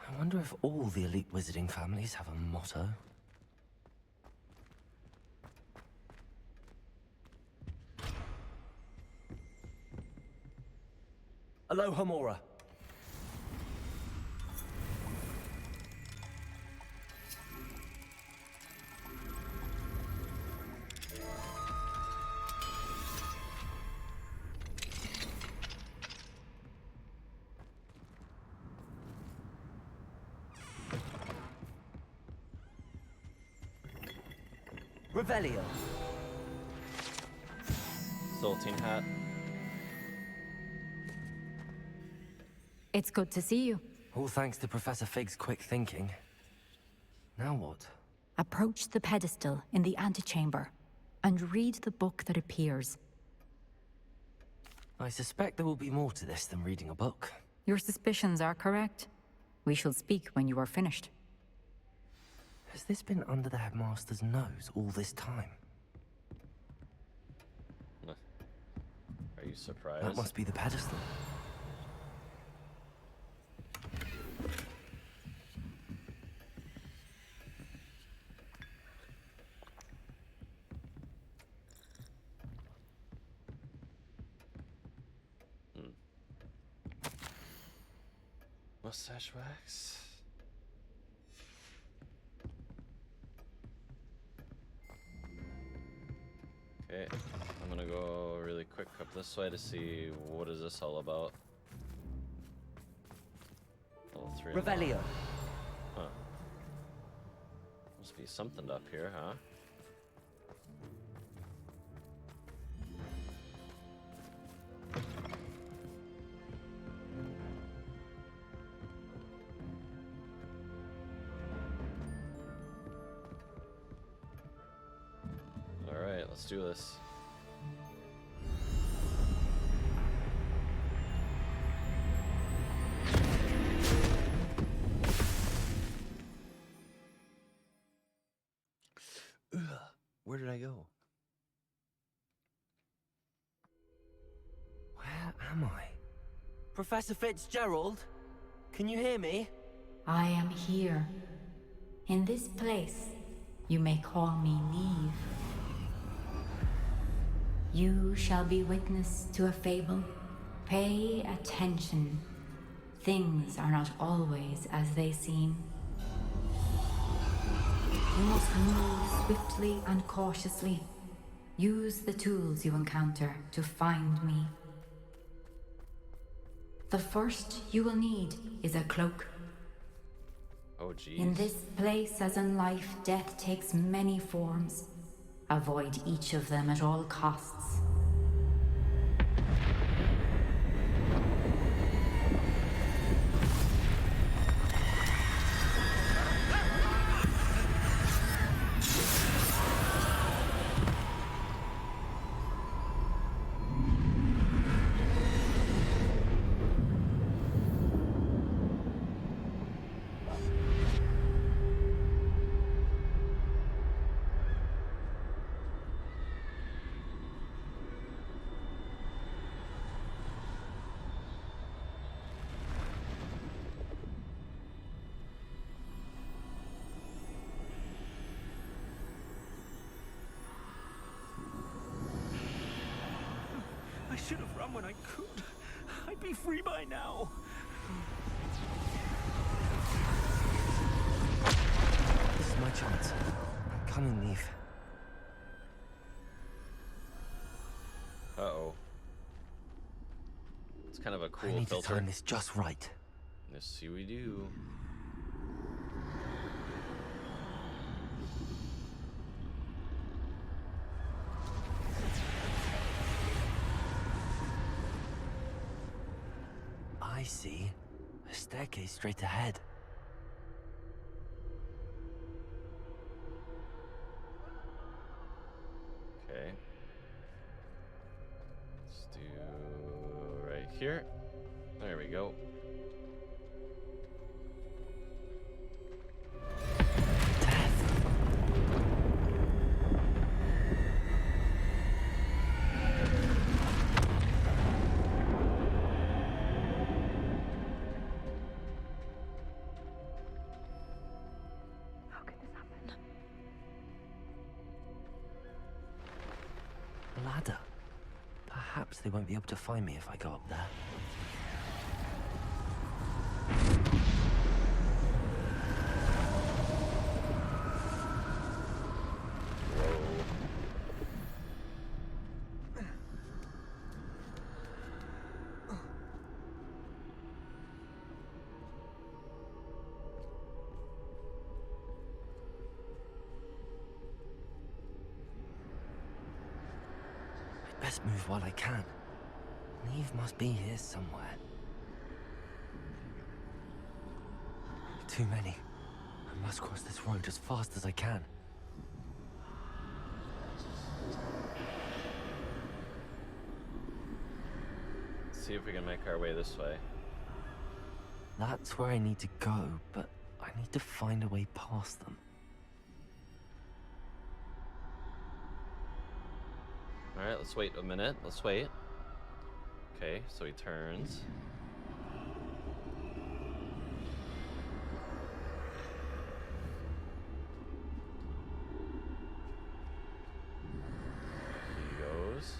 I wonder if all the elite wizarding families have a motto. Aloha Mora. Revelio. Saltine hat. It's good to see you. All thanks to Professor Fig's quick thinking. Now what? Approach the pedestal in the antechamber and read the book that appears. I suspect there will be more to this than reading a book. Your suspicions are correct. We shall speak when you are finished. Has this been under the headmaster's nose all this time? Are you surprised? That must be the pedestal. Mustache wax. Okay, I'm gonna go really quick up this way to see what is this all about. 3 Revelio. Huh. Must be something up here, huh? Alright, let's do this. Where did I go? Where am I? Professor Fitzgerald? Can you hear me? I am here. In this place, you may call me Neve. You shall be witness to a fable. Pay attention. Things are not always as they seem. You must move swiftly and cautiously. Use the tools you encounter to find me. The first you will need is a cloak. Oh, geez. In this place, as in life, death takes many forms. Avoid each of them at all costs. I should have run when I could. I'd be free by now. This is my chance. Come in, Neve. Uh-oh. It's kind of a cool I need filter. to time this just right. Let's see we do. I see a staircase straight ahead. Okay. Let's do right here. There we go. Ladder. Perhaps they won't be able to find me if I go up there. Best move while I can. Neve must be here somewhere. Too many. I must cross this road as fast as I can. Let's see if we can make our way this way. That's where I need to go, but I need to find a way past them. Alright, let's wait a minute. Let's wait. Okay, so he turns. He goes.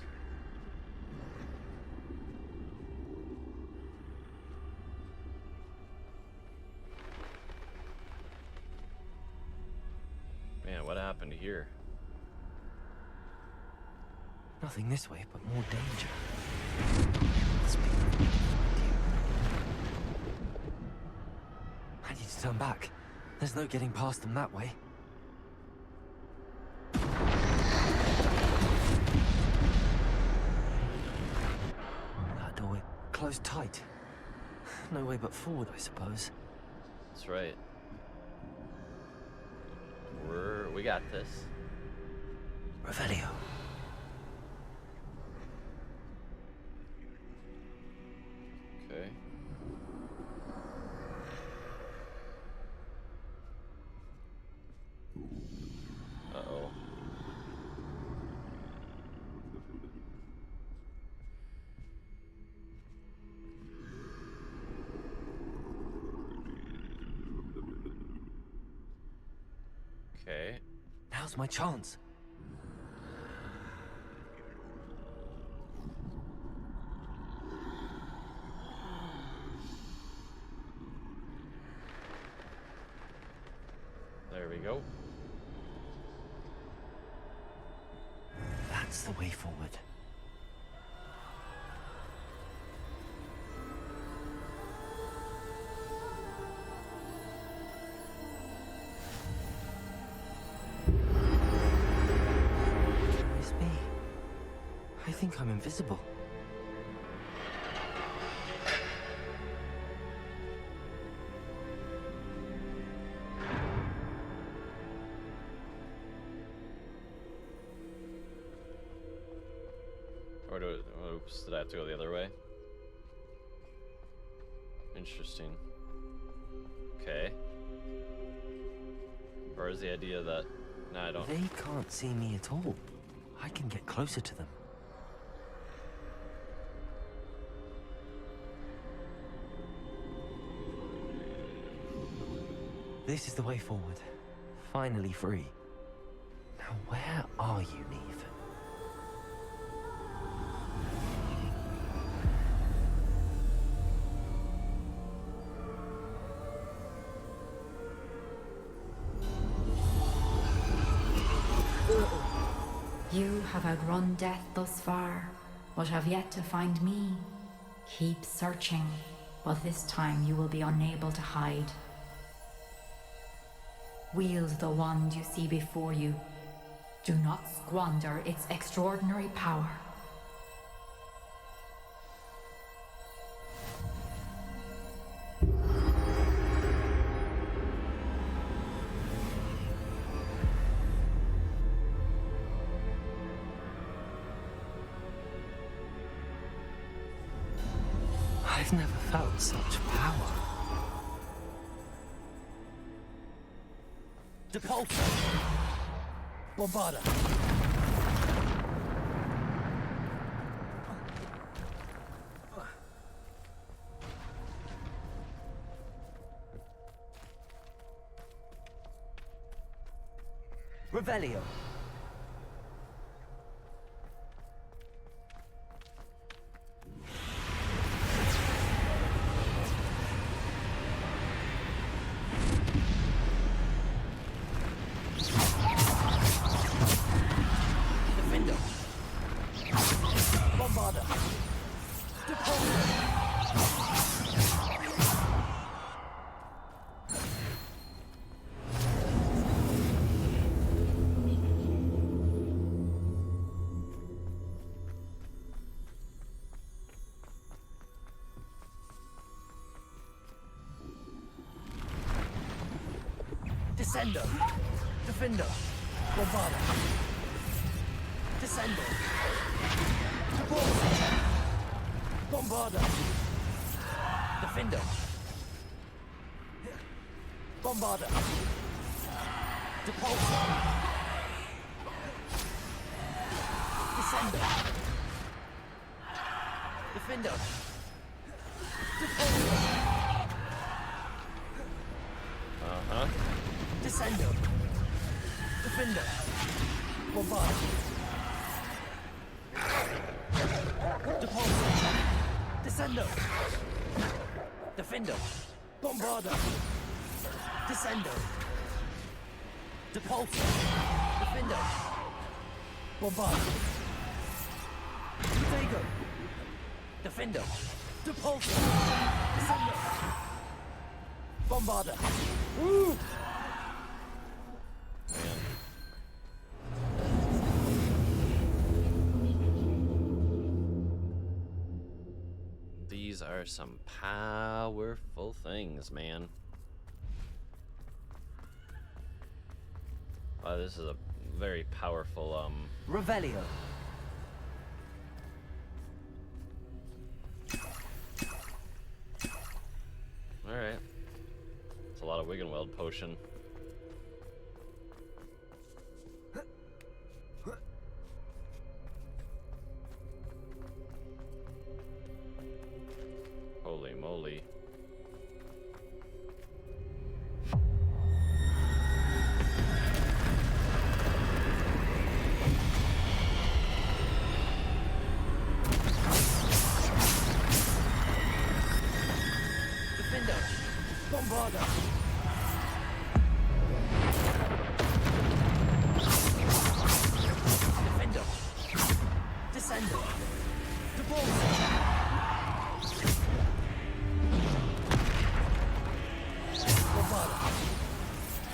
Man, what happened here? Nothing this way, but more danger. Must be able to find you. to turn back. There's no getting past them that way. That doorway closed tight. No way but forward, I suppose. That's right. We got this. Revelio. Okay. Uh-oh. Okay. Now's my chance. There we go. That's the way forward. It's me. I think I'm invisible. Or oops, did I have to go the other way? Interesting. Okay. Or is the idea that... No, I don't... They can't see me at all. I can get closer to them. This is the way forward. Finally free. Now where are you, Neve? You have outrun death thus far, but have yet to find me. Keep searching, but this time you will be unable to hide. Wield the wand you see before you. Do not squander its extraordinary power. I've never felt such power. Depulso! Bombarda! Revelio. Defender! Bombarda! Descendo! Defender! Bombarda! Descendo! Bombarda! Defender! Bombarda! Depulso! Descendo! Defender! Depulso! Uh-huh. Descendo! Defender! Bombarda! Depulso! Descendo! Defender! Bombarda! Descendo! Depulso! Defender! Bombarda! Protego! Defender! Depulso! Descendo! Bombarda. Woo! These are some powerful things, man. Wow, this is a very powerful, Revelio. Alright. It's a lot of Wiggenweld potion. Holy moly. Defender. Bombarda. Defender. Descender. Devolver. Bombarda.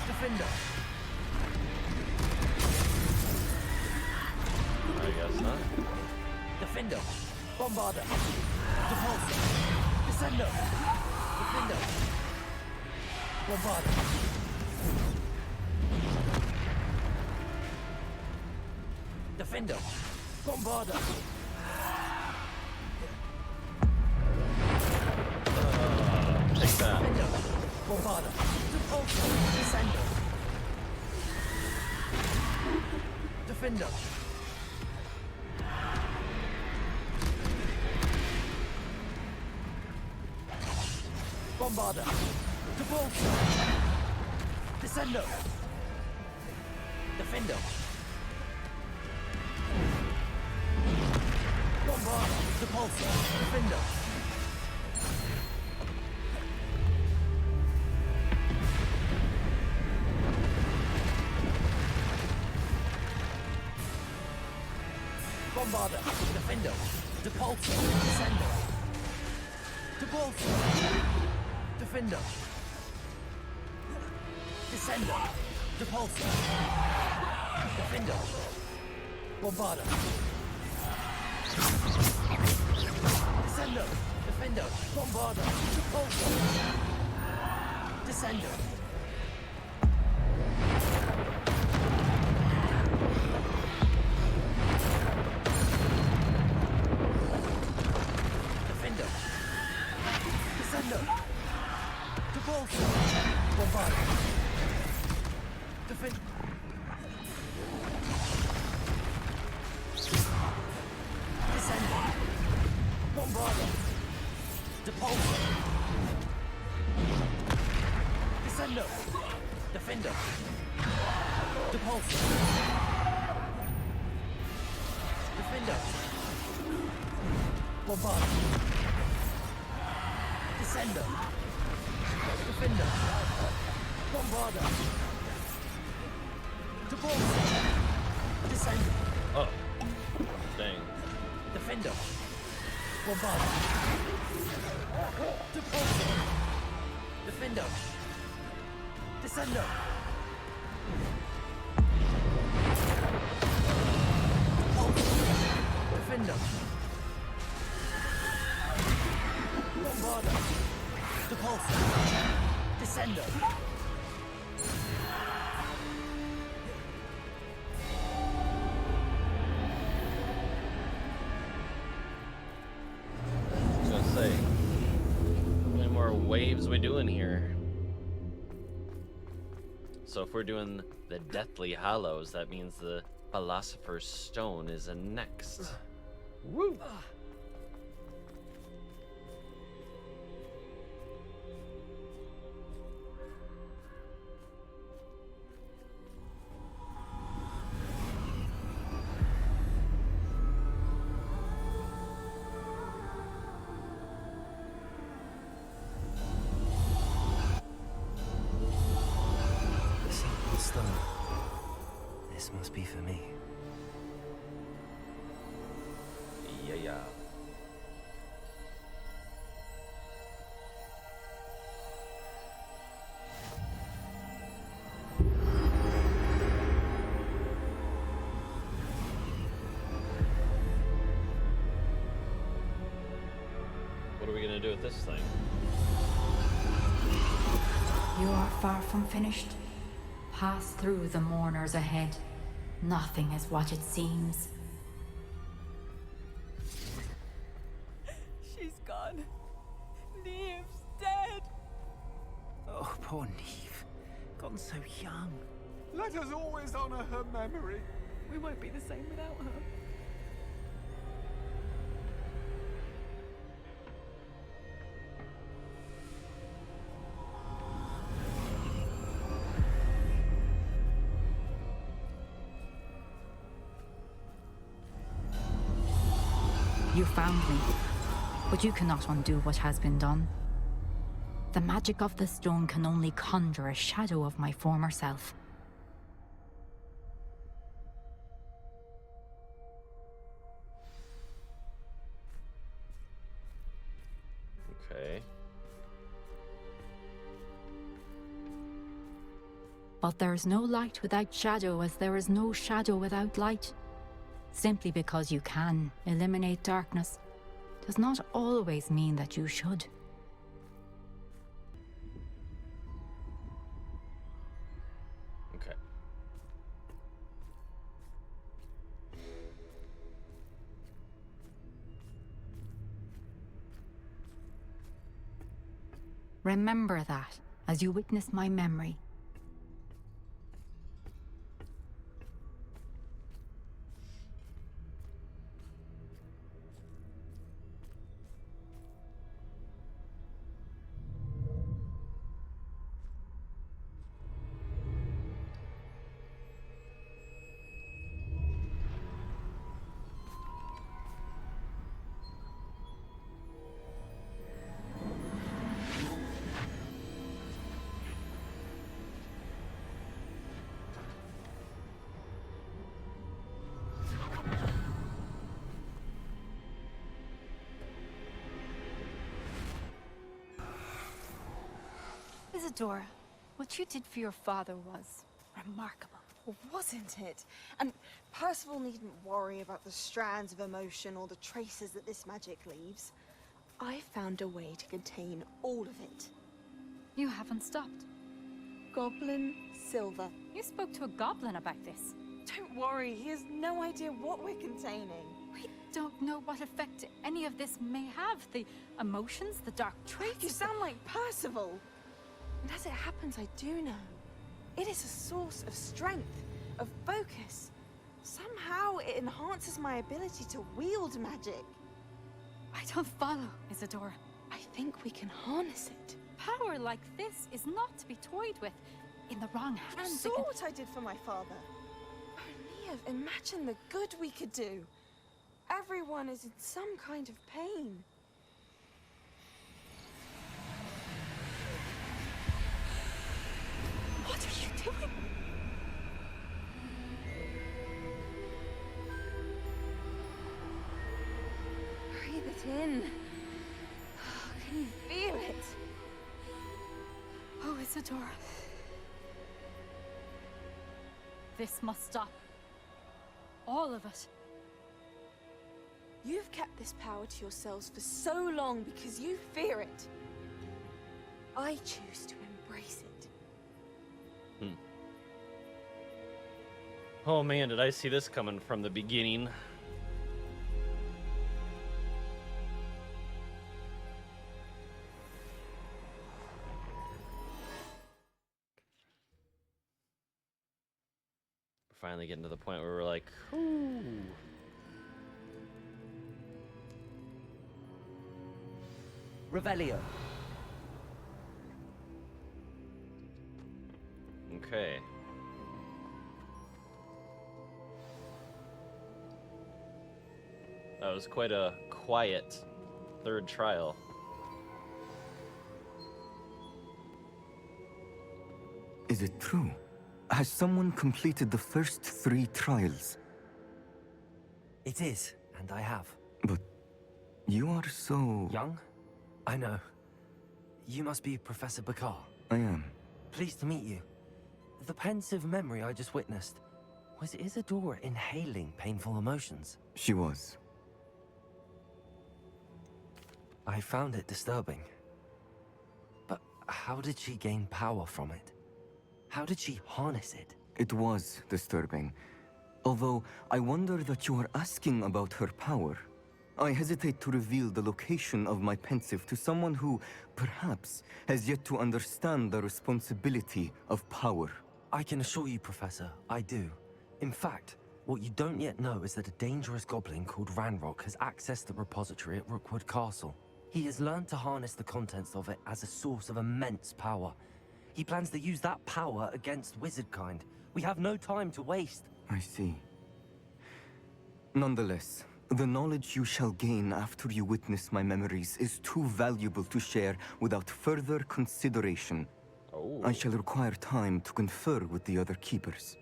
Defender. I guess not. Defender. Bombarda. Devolver. Descender. Defender. Bombarda. Defender. Bombarda. Take that. Defender. Bombarda. Devolver. Descender. Defender. Bombarda. Devolver. Descender. Defender. Bombarda. Devolver. Defender. Bombarda. Defender. Depulsor. Descender. Depulsor. Defender. Descender. Depulsor. Defender. Bombarda. Descender. Defender. Bombarda. Depulsor. Descender. Defender. Descender. Depulsor. Bombarda. Defend. Descender. Bombarda. Depulsor. Descender. Defender. Depulsor. Defender. Bombarda. Descender. Defender. Bombarda. Depulsor. Descender. Oh. Dang. Defender. Bombarda. Depulsor. Defender. Descender. Defender. Bombarda. Depulsor. Descender. I was gonna say, how many more waves we doing here? So if we're doing the Deathly Hallows, that means the Philosopher's Stone is next. Woo! The Sacred Stone. This must be for me. Yeah. What are we gonna do with this thing? You are far from finished. Pass through the mourners ahead. Nothing is what it seems. She's gone. Neve's dead. Oh, poor Neve. Gone so young. Let us always honor her memory. We won't be the same without her. You found me, but you cannot undo what has been done. The magic of the stone can only conjure a shadow of my former self. Okay. But there is no light without shadow, as there is no shadow without light. Simply because you can eliminate darkness does not always mean that you should. Okay. Remember that as you witness my memory. Isadora, what you did for your father was remarkable. Well, wasn't it? And Percival needn't worry about the strands of emotion or the traces that this magic leaves. I found a way to contain all of it. You haven't stopped. Goblin Silver. You spoke to a goblin about this. Don't worry, he has no idea what we're containing. We don't know what effect any of this may have. The emotions, the dark traits. You sound like Percival. And as it happens, I do know. It is a source of strength, of focus. Somehow it enhances my ability to wield magic. I don't follow, Isadora. I think we can harness it. Power like this is not to be toyed with. In the wrong hands, You saw what I did for my father. Oh, Neve, imagine the good we could do. Everyone is in some kind of pain. What are you doing? Breathe it in. Can you feel it? Oh, Isadora. This must stop. All of it. You've kept this power to yourselves for so long because you fear it. I choose to embrace it. Oh man, did I see this coming from the beginning. We're finally getting to the point where we're like, ooh. Revelio. Okay. That was quite a quiet third trial. Is it true? Has someone completed the first 3 trials? It is, and I have. But you are so... Young? I know. You must be Professor Bakar. I am. Pleased to meet you. The pensive memory I just witnessed, was Isadora inhaling painful emotions? She was. I found it disturbing. But how did she gain power from it? How did she harness it? It was disturbing. Although, I wonder that you are asking about her power. I hesitate to reveal the location of my pensive to someone who, perhaps, has yet to understand the responsibility of power. I can assure you, Professor, I do. In fact, what you don't yet know is that a dangerous goblin called Ranrock has accessed the repository at Rookwood Castle. He has learned to harness the contents of it as a source of immense power. He plans to use that power against wizardkind. We have no time to waste. I see. Nonetheless, the knowledge you shall gain after you witness my memories is too valuable to share without further consideration. Oh. I shall require time to confer with the other keepers.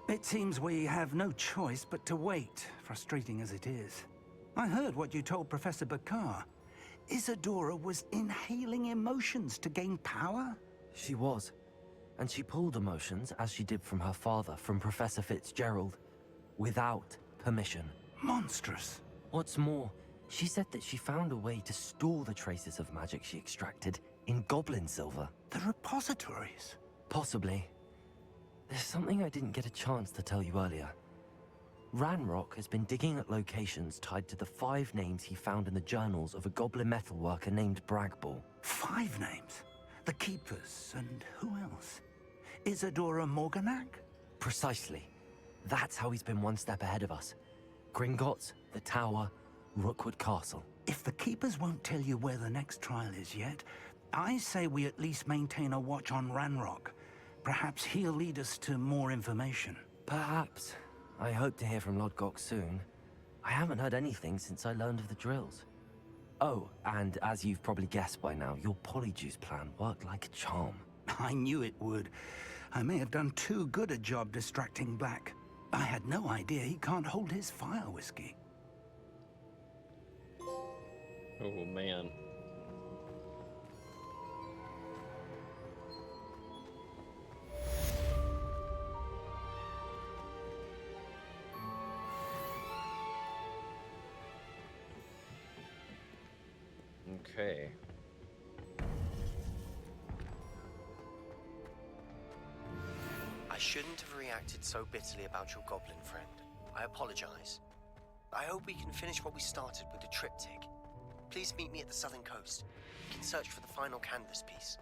It seems we have no choice but to wait, frustrating as it is. I heard what you told Professor Bakar. Isadora was inhaling emotions to gain power? She was. And she pulled emotions, as she did from her father, from Professor Fitzgerald, without permission. Monstrous. What's more, she said that she found a way to store the traces of magic she extracted in goblin silver. The repositories? Possibly. There's something I didn't get a chance to tell you earlier. Ranrock has been digging at locations tied to the 5 names he found in the journals of a goblin metalworker named Bragball. 5 names? The Keepers, and who else? Isadora Morganac? Precisely. That's how he's been one step ahead of us. Gringotts, the Tower, Rookwood Castle. If the Keepers won't tell you where the next trial is yet, I say we at least maintain a watch on Ranrock. Perhaps he'll lead us to more information. Perhaps. I hope to hear from Lodgok soon. I haven't heard anything since I learned of the drills. Oh, and as you've probably guessed by now, your polyjuice plan worked like a charm. I knew it would. I may have done too good a job distracting Black. I had no idea he can't hold his fire whiskey. Oh, man. Okay. I shouldn't have reacted so bitterly about your goblin friend. I apologize. I hope we can finish what we started with the triptych. Please meet me at the southern coast. We can search for the final canvas piece.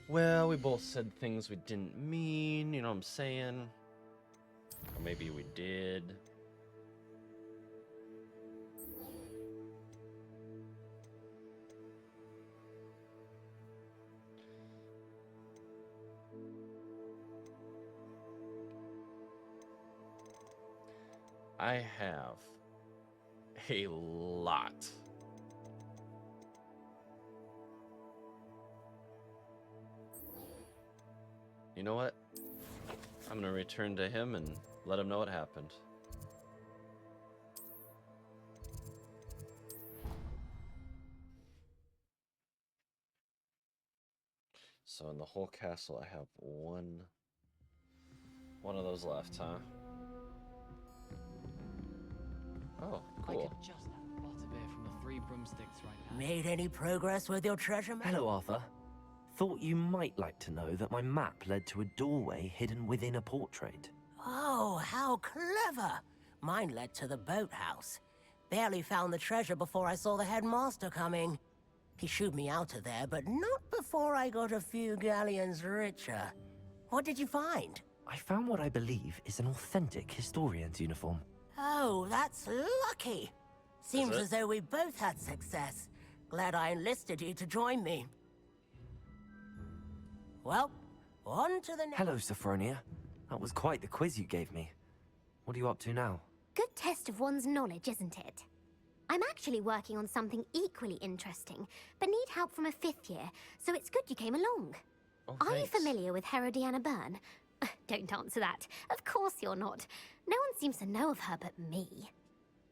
Well, we both said things we didn't mean, you know what I'm saying? Or maybe we did. I have a lot. You know what? I'm gonna return to him and let him know what happened. So in the whole castle, I have one of those left, huh? Oh, I cool. could just have butterbeer from the 3 broomsticks right now. Made any progress with your treasure map? Hello, Arthur. Thought you might like to know that my map led to a doorway hidden within a portrait. Oh, how clever! Mine led to the boathouse. Barely found the treasure before I saw the headmaster coming. He shooed me out of there, but not before I got a few galleons richer. What did you find? I found what I believe is an authentic historian's uniform. Oh, that's lucky. Seems as though we both had success. Glad I enlisted you to join me. Well, on to the next. Hello, Sophronia. That was quite the quiz you gave me. What are you up to now? Good test of one's knowledge, isn't it? I'm actually working on something equally interesting, but need help from a 5th year, so it's good you came along. Oh, Are you thanks. familiar with Herodiana Byrne? Don't answer that. Of course you're not. No one seems to know of her but me.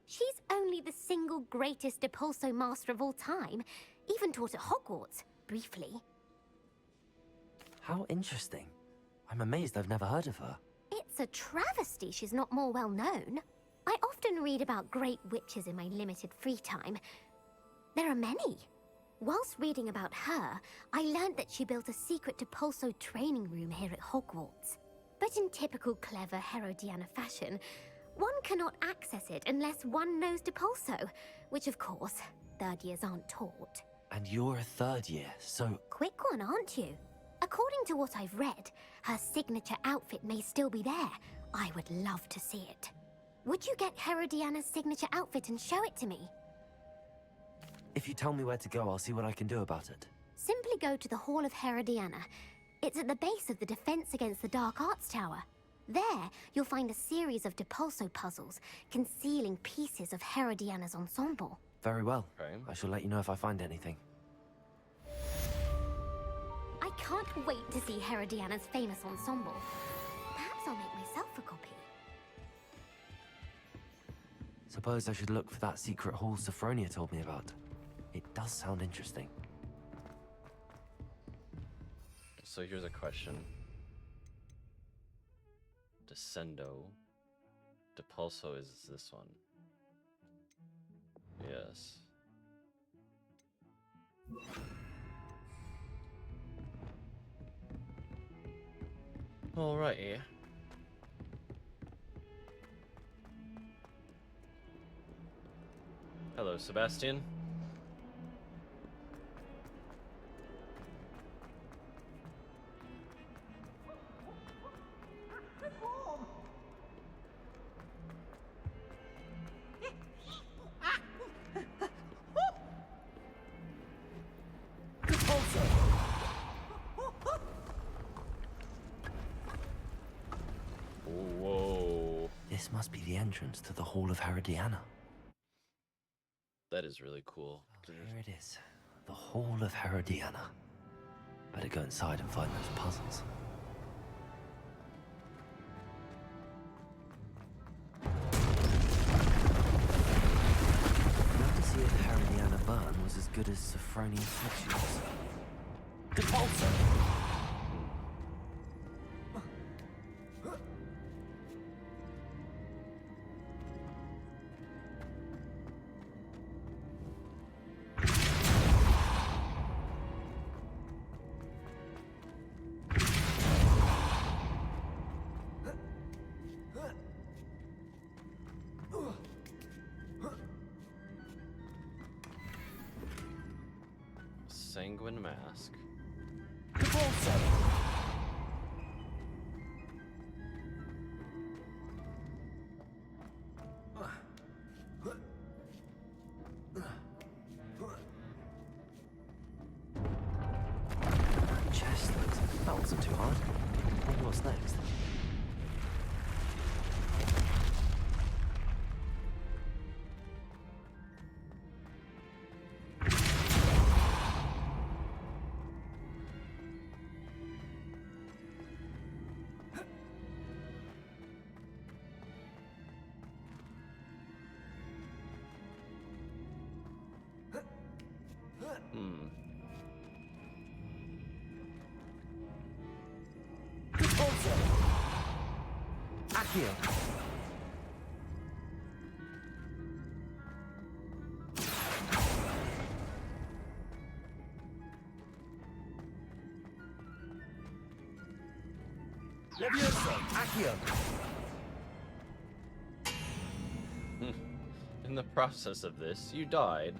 She's only the single greatest Depulso master of all time, even taught at Hogwarts, briefly. How interesting. I'm amazed I've never heard of her. It's a travesty she's not more well known. I often read about great witches in my limited free time. There are many. Whilst reading about her, I learned that she built a secret Depulso training room here at Hogwarts. But in typical clever Herodiana fashion, one cannot access it unless one knows Depulso, which of course, third years aren't taught. And you're a third year, so... Quick one, aren't you? According to what I've read, her signature outfit may still be there. I would love to see it. Would you get Herodiana's signature outfit and show it to me? If you tell me where to go, I'll see what I can do about it. Simply go to the Hall of Herodiana. It's at the base of the Defense Against the Dark Arts Tower. There, you'll find a series of Depulso puzzles concealing pieces of Herodiana's ensemble. Very well. Okay. I shall let you know if I find anything. I can't wait to see Herodiana's famous ensemble. Perhaps I'll make myself a copy. Suppose I should look for that secret hall Sophronia told me about. It does sound interesting. So here's a question. Descendo. Depulso is this one. Yes. Alrighty. Hello, Sebastian. Whoa. This must be the entrance to the Hall of Herodiana. That is really cool. Here it is. The Hall of Herodiana. Better go inside and find those puzzles. Now to see if Herodiana Byrne was as good as Sophronia said she was. Depulso! Sanguine mask. Chest looks like that wasn't too hard. Wonder what's next. Accio. Levioso. Accio. In the process of this, you died.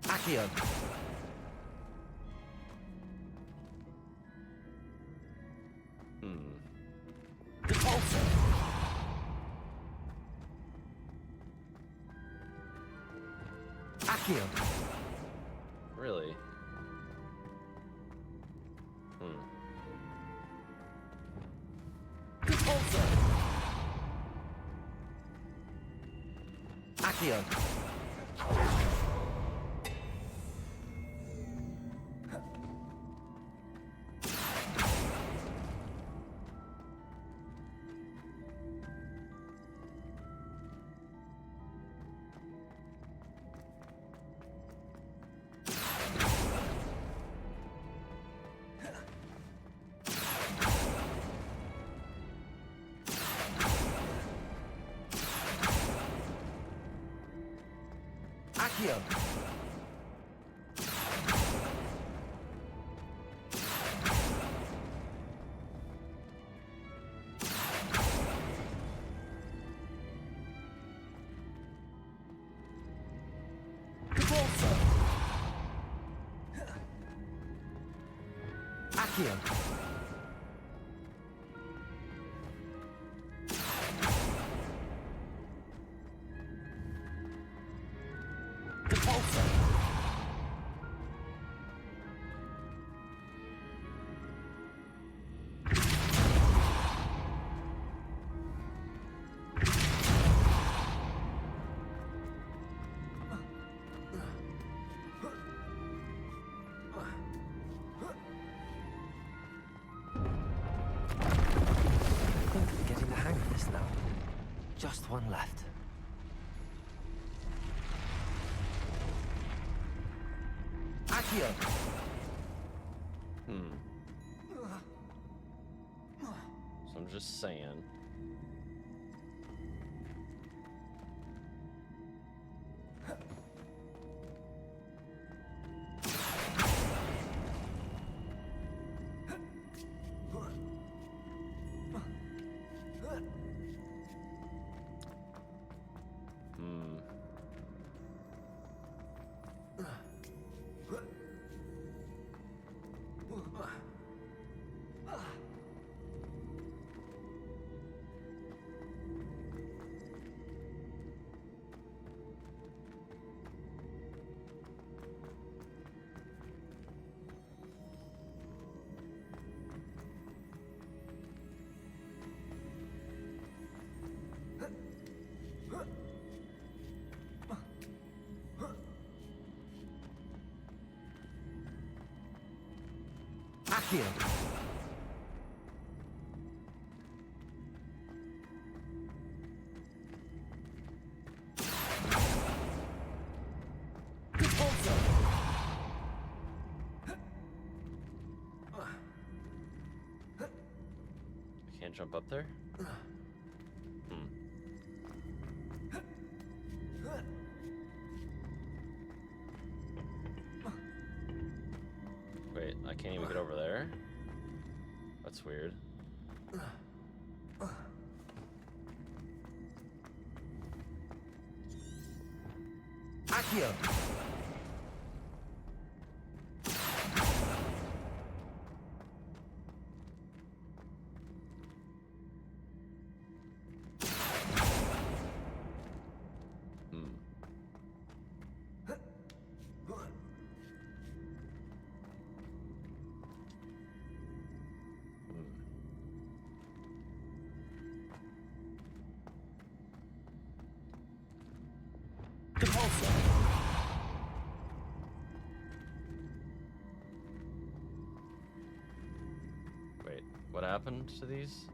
Accio. Depulso. Accio. Really? Depulso. Accio. Accio. Accio. Getting the hang of this now. Just one left. Accio. So I'm just saying. Accio. I can't jump up there? Wait, I can't even get over there? That's weird. Accio. Wait, what happened to these?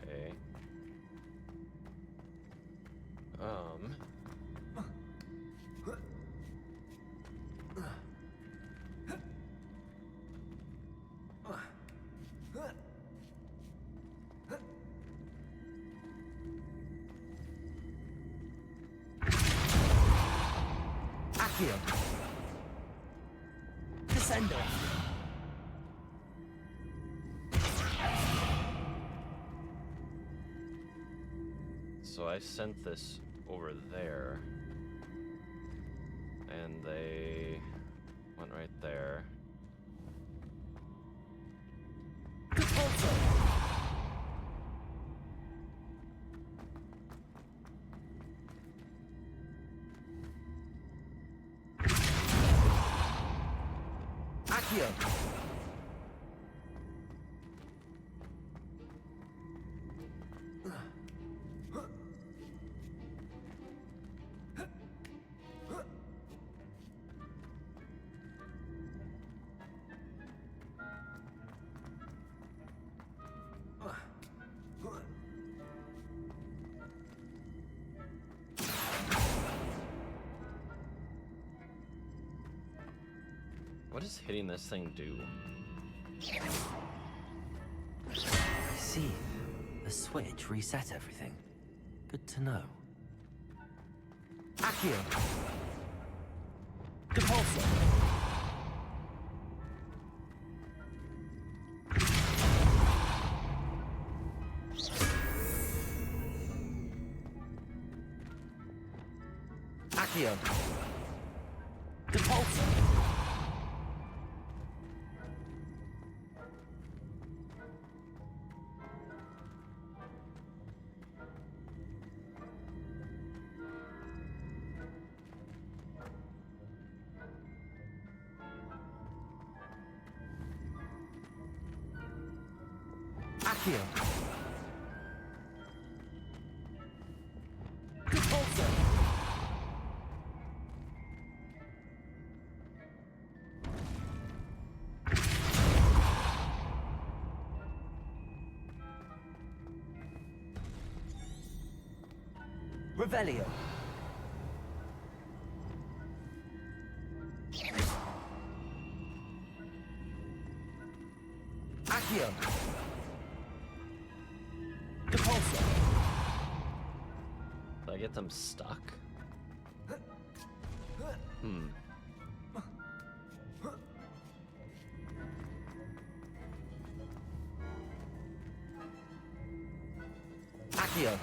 Okay. Accio. Descendo. So I sent this over there. And they went right there. Accio! What does hitting this thing do? I see. The switch reset everything. Good to know. Accio! Depulso! Accio! Depulso! Accio! Depulso! Revelio! Accio! Depulso! Did I get them stuck? Hmm. Accio!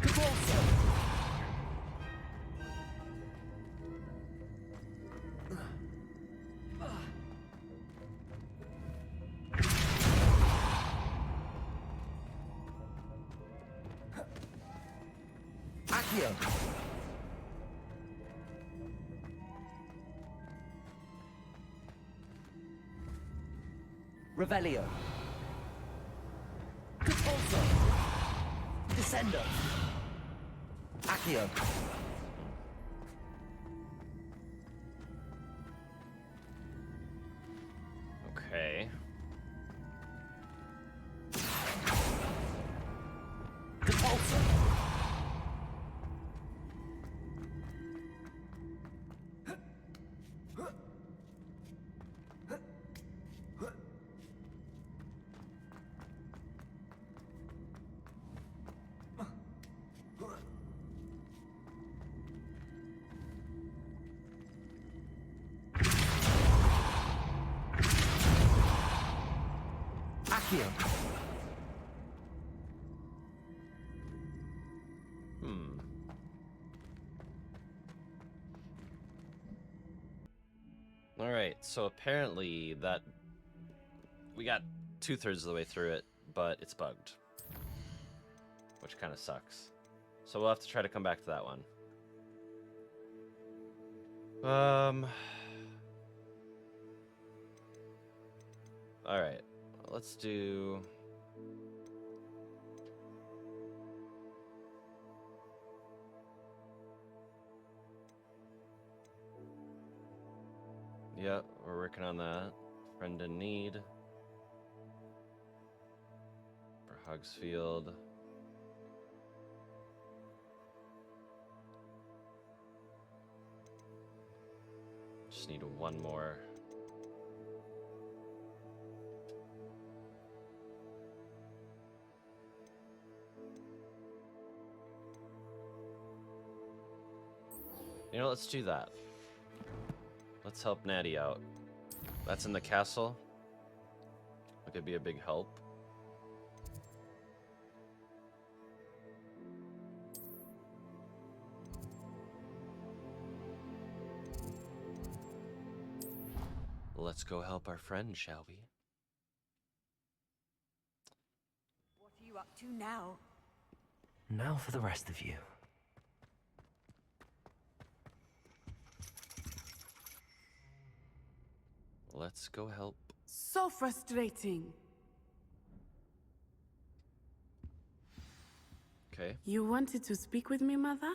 Depulso! Accio! Revelio! Depulso! Descendo! Accio! Okay. Depulso! Accio! Hmm. Alright, so apparently that... We got 2/3 of the way through it, but it's bugged. Which kind of sucks. So we'll have to try to come back to that one. Alright, let's do... Yep, we're working on that. Friend in need. For Hugsfield. Just need one more. You know, let's do that. Let's help Natty out. That's in the castle. That could be a big help. Let's go help our friend, shall we? What are you up to now? Now for the rest of you. Let's go help. So frustrating. Okay. You wanted to speak with me, Mother?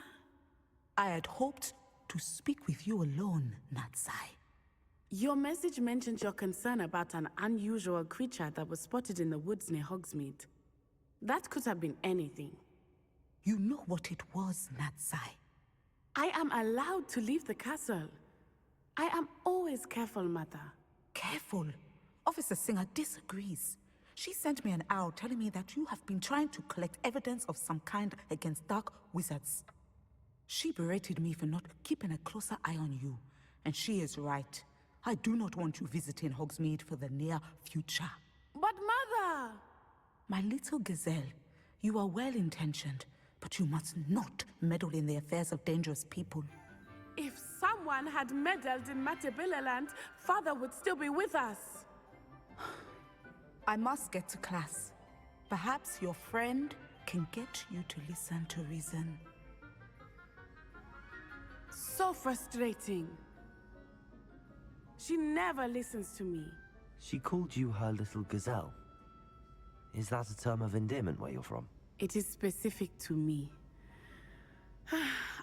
I had hoped to speak with you alone, Natsai. Your message mentioned your concern about an unusual creature that was spotted in the woods near Hogsmeade. That could have been anything. You know what it was, Natsai. I am allowed to leave the castle. I am always careful, Mother. Careful? Officer Singer disagrees. She sent me an owl telling me that you have been trying to collect evidence of some kind against dark wizards. She berated me for not keeping a closer eye on you, and she is right. I do not want you visiting Hogsmeade for the near future. But Mother! My little gazelle, you are well-intentioned, but you must not meddle in the affairs of dangerous people. If someone had meddled in Matabeleland, Father would still be with us. I must get to class. Perhaps your friend can get you to listen to reason. So frustrating. She never listens to me. She called you her little gazelle. Is that a term of endearment where you're from? It is specific to me.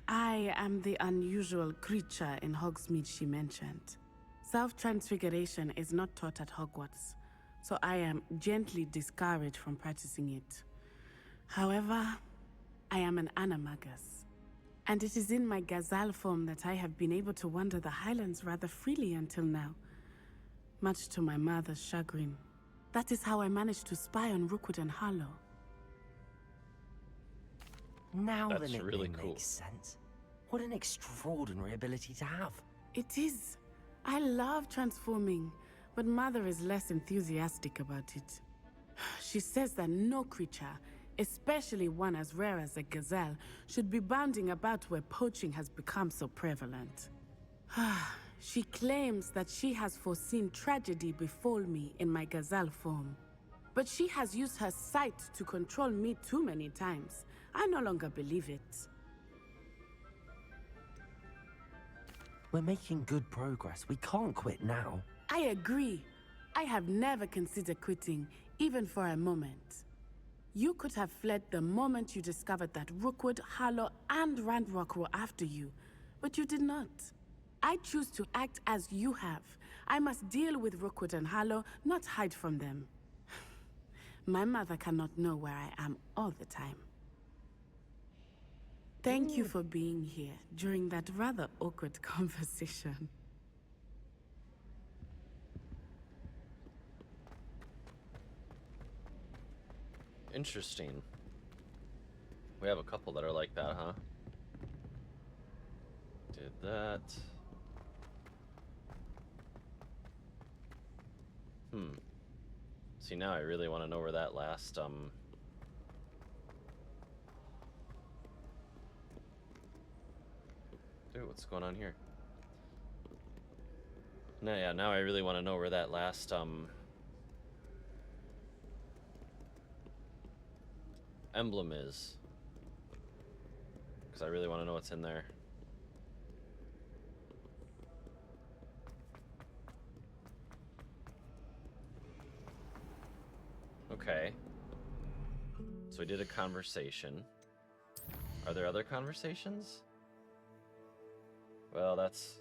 I am the unusual creature in Hogsmeade she mentioned. Self-transfiguration is not taught at Hogwarts, so I am gently discouraged from practicing it. However, I am an animagus, and it is in my gazelle form that I have been able to wander the Highlands rather freely until now, much to my mother's chagrin. That is how I managed to spy on Rookwood and Harlow. Now That's the nickname really cool. makes sense. What an extraordinary ability to have. It is. I love transforming, but Mother is less enthusiastic about it. She says that no creature, especially one as rare as a gazelle, should be bounding about where poaching has become so prevalent. She claims that she has foreseen tragedy befall me in my gazelle form. But she has used her sight to control me too many times. I no longer believe it. We're making good progress. We can't quit now. I agree. I have never considered quitting, even for a moment. You could have fled the moment you discovered that Rookwood, Harlow, and Randrock were after you, but you did not. I choose to act as you have. I must deal with Rookwood and Harlow, not hide from them. My mother cannot know where I am all the time. Thank you for being here during that rather awkward conversation. Interesting. We have a couple that are like that, huh? Did that. See, now I really want to know where that last, Dude, what's going on here? No, yeah, now I really want to know where that last, emblem is. Because I really want to know what's in there. Okay. So we did a conversation. Are there other conversations? Well, that's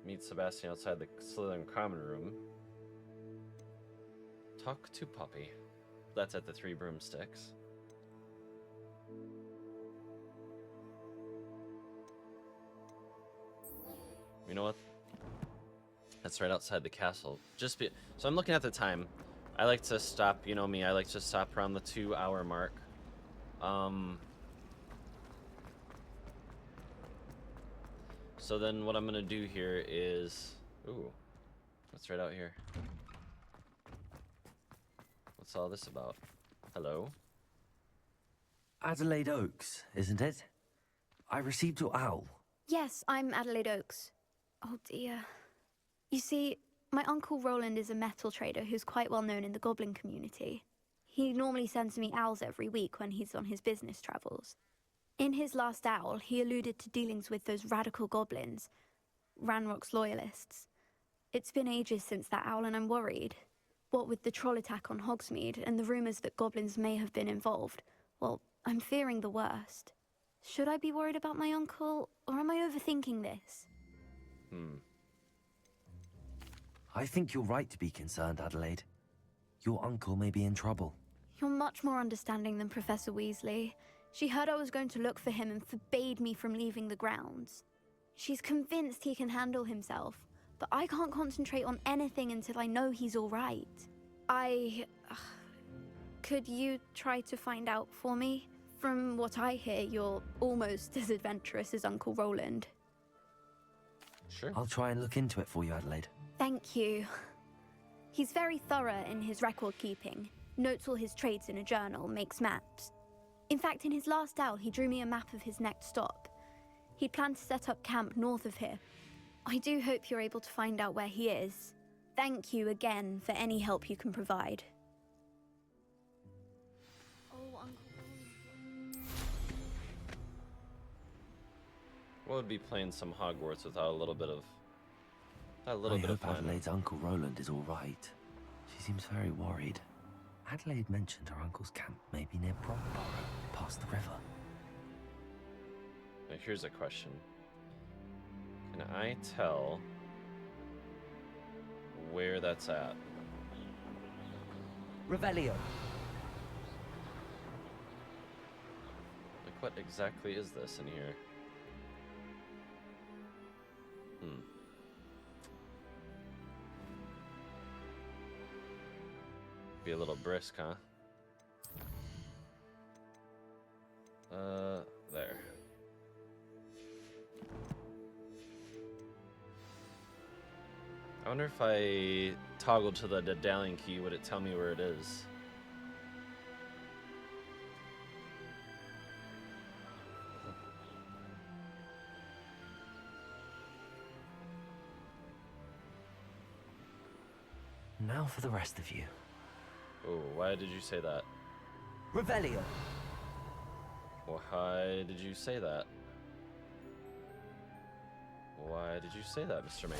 meet Sebastian outside the Slytherin common room. Talk to Poppy. That's at the Three Broomsticks. You know what? That's right outside the castle. So I'm looking at the time. I like to stop, you know me, I like to stop around the 2-hour mark. So then what I'm gonna do here is... Ooh, what's right out here? What's all this about? Hello? Adelaide Oaks, isn't it? I received your owl. Yes, I'm Adelaide Oaks. Oh dear. You see, My Uncle Roland is a metal trader who's quite well known in the goblin community. He normally sends me owls every week when he's on his business travels. In his last owl, he alluded to dealings with those radical goblins, Ranrock's loyalists. It's been ages since that owl and I'm worried. What with the troll attack on Hogsmeade and the rumours that goblins may have been involved, well, I'm fearing the worst. Should I be worried about my uncle, or am I overthinking this? I think you're right to be concerned, Adelaide. Your uncle may be in trouble. You're much more understanding than Professor Weasley. She heard I was going to look for him and forbade me from leaving the grounds. She's convinced he can handle himself, but I can't concentrate on anything until I know he's all right. Could you try to find out for me? From what I hear, you're almost as adventurous as Uncle Roland. Sure. I'll try and look into it for you, Adelaide. Thank you. He's very thorough in his record keeping, notes all his trades in a journal, makes maps. In fact, in his last owl, he drew me a map of his next stop. He'd planned to set up camp north of here. I do hope you're able to find out where he is. Thank you again for any help you can provide. Oh, Uncle What would be playing some Hogwarts without a little bit of... I hope Adelaide's Uncle Roland is all right. She seems very worried. Adelaide mentioned her uncle's camp may be near Brockborough, past the river. Now, here's a question. Can I tell where that's at? Revelio. Like, what exactly is this in here? Be a little brisk, huh? There. I wonder if I toggle to the Daedalian key, would it tell me where it is? Now for the rest of you. Oh, why did you say that? Revelio. Why did you say that? Why did you say that, Mr. Man?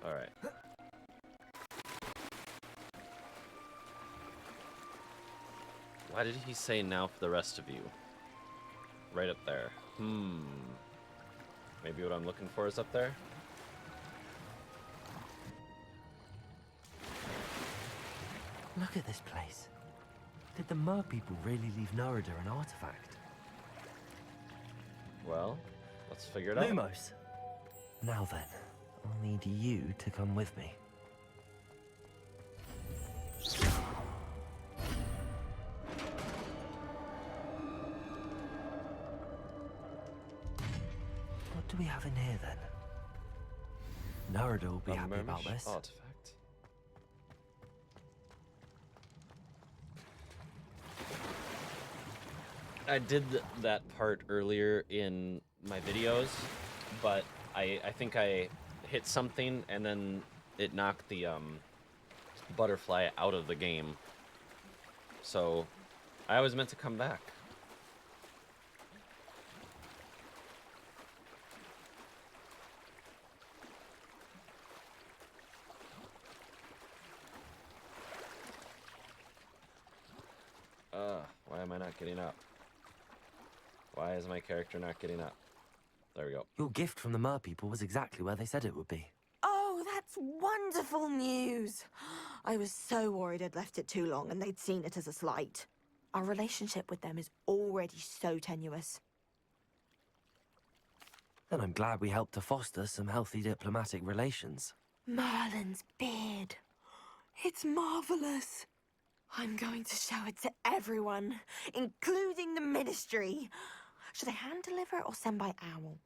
All right. Why did he say now for the rest of you? Right up there. Maybe what I'm looking for is up there? Look at this place. Did the Mer people really leave Nerida an artifact? Well, let's figure it out. Lumos! Now then, I'll need you to come with me. What do we have in here then? Nerida will be happy about this. Artifact. I did that part earlier in my videos, but I think I hit something and then it knocked the butterfly out of the game. So I was meant to come back. Why am I not getting up? Why is my character not getting up? There we go. Your gift from the Mer people was exactly where they said it would be. Oh, that's wonderful news. I was so worried I'd left it too long and they'd seen it as a slight. Our relationship with them is already so tenuous. Then I'm glad we helped to foster some healthy diplomatic relations. Merlin's beard. It's marvelous. I'm going to show it to everyone, including the Ministry. Should I hand deliver it or send by owl?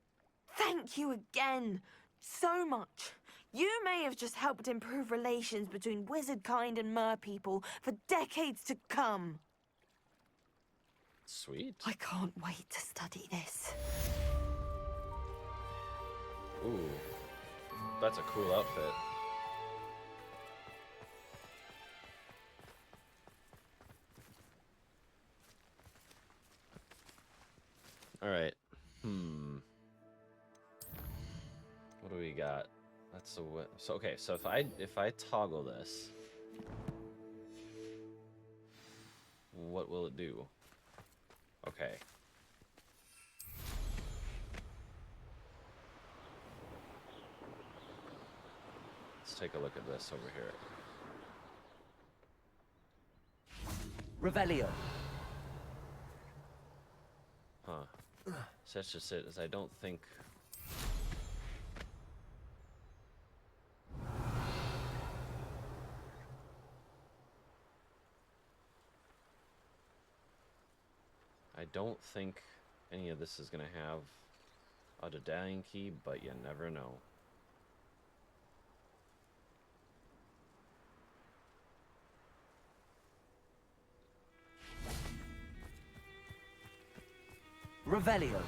Thank you again. So much. You may have just helped improve relations between wizard kind and mer people for decades to come. Sweet. I can't wait to study this. Ooh. That's a cool outfit. Alright. What do we got? That's a so okay, so if I toggle this, what will it do? Okay. Let's take a look at this over here. Revelio. Huh. So that's just it, is I don't think... I don't think any of this is gonna have a medallion key, but you never know. Revelio.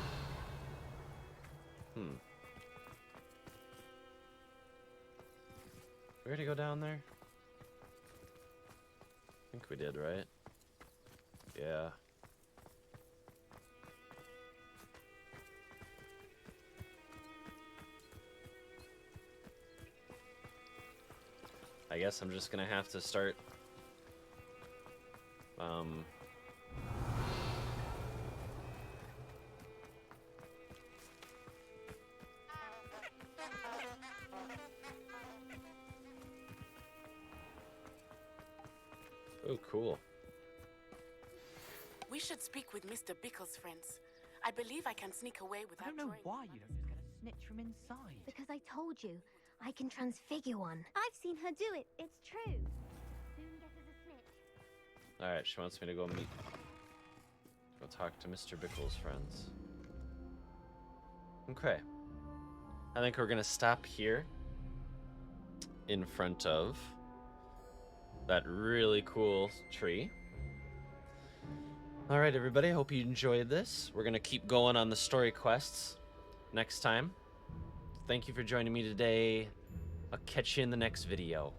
We already go down there? I think we did, right? Yeah. I guess I'm just gonna have to start oh, cool. We should speak with Mr. Bickle's friends. I believe I can sneak away without. I don't know why you don't just get a snitch from inside. Because I told you, I can transfigure one. I've seen her do it. It's true. Soon get us a snitch. Alright, she wants me to go go talk to Mr. Bickle's friends. Okay. I think we're gonna stop here in front of that really cool tree. Alright, everybody, hope you enjoyed this. We're gonna keep going on the story quests next time. Thank you for joining me today. I'll catch you in the next video.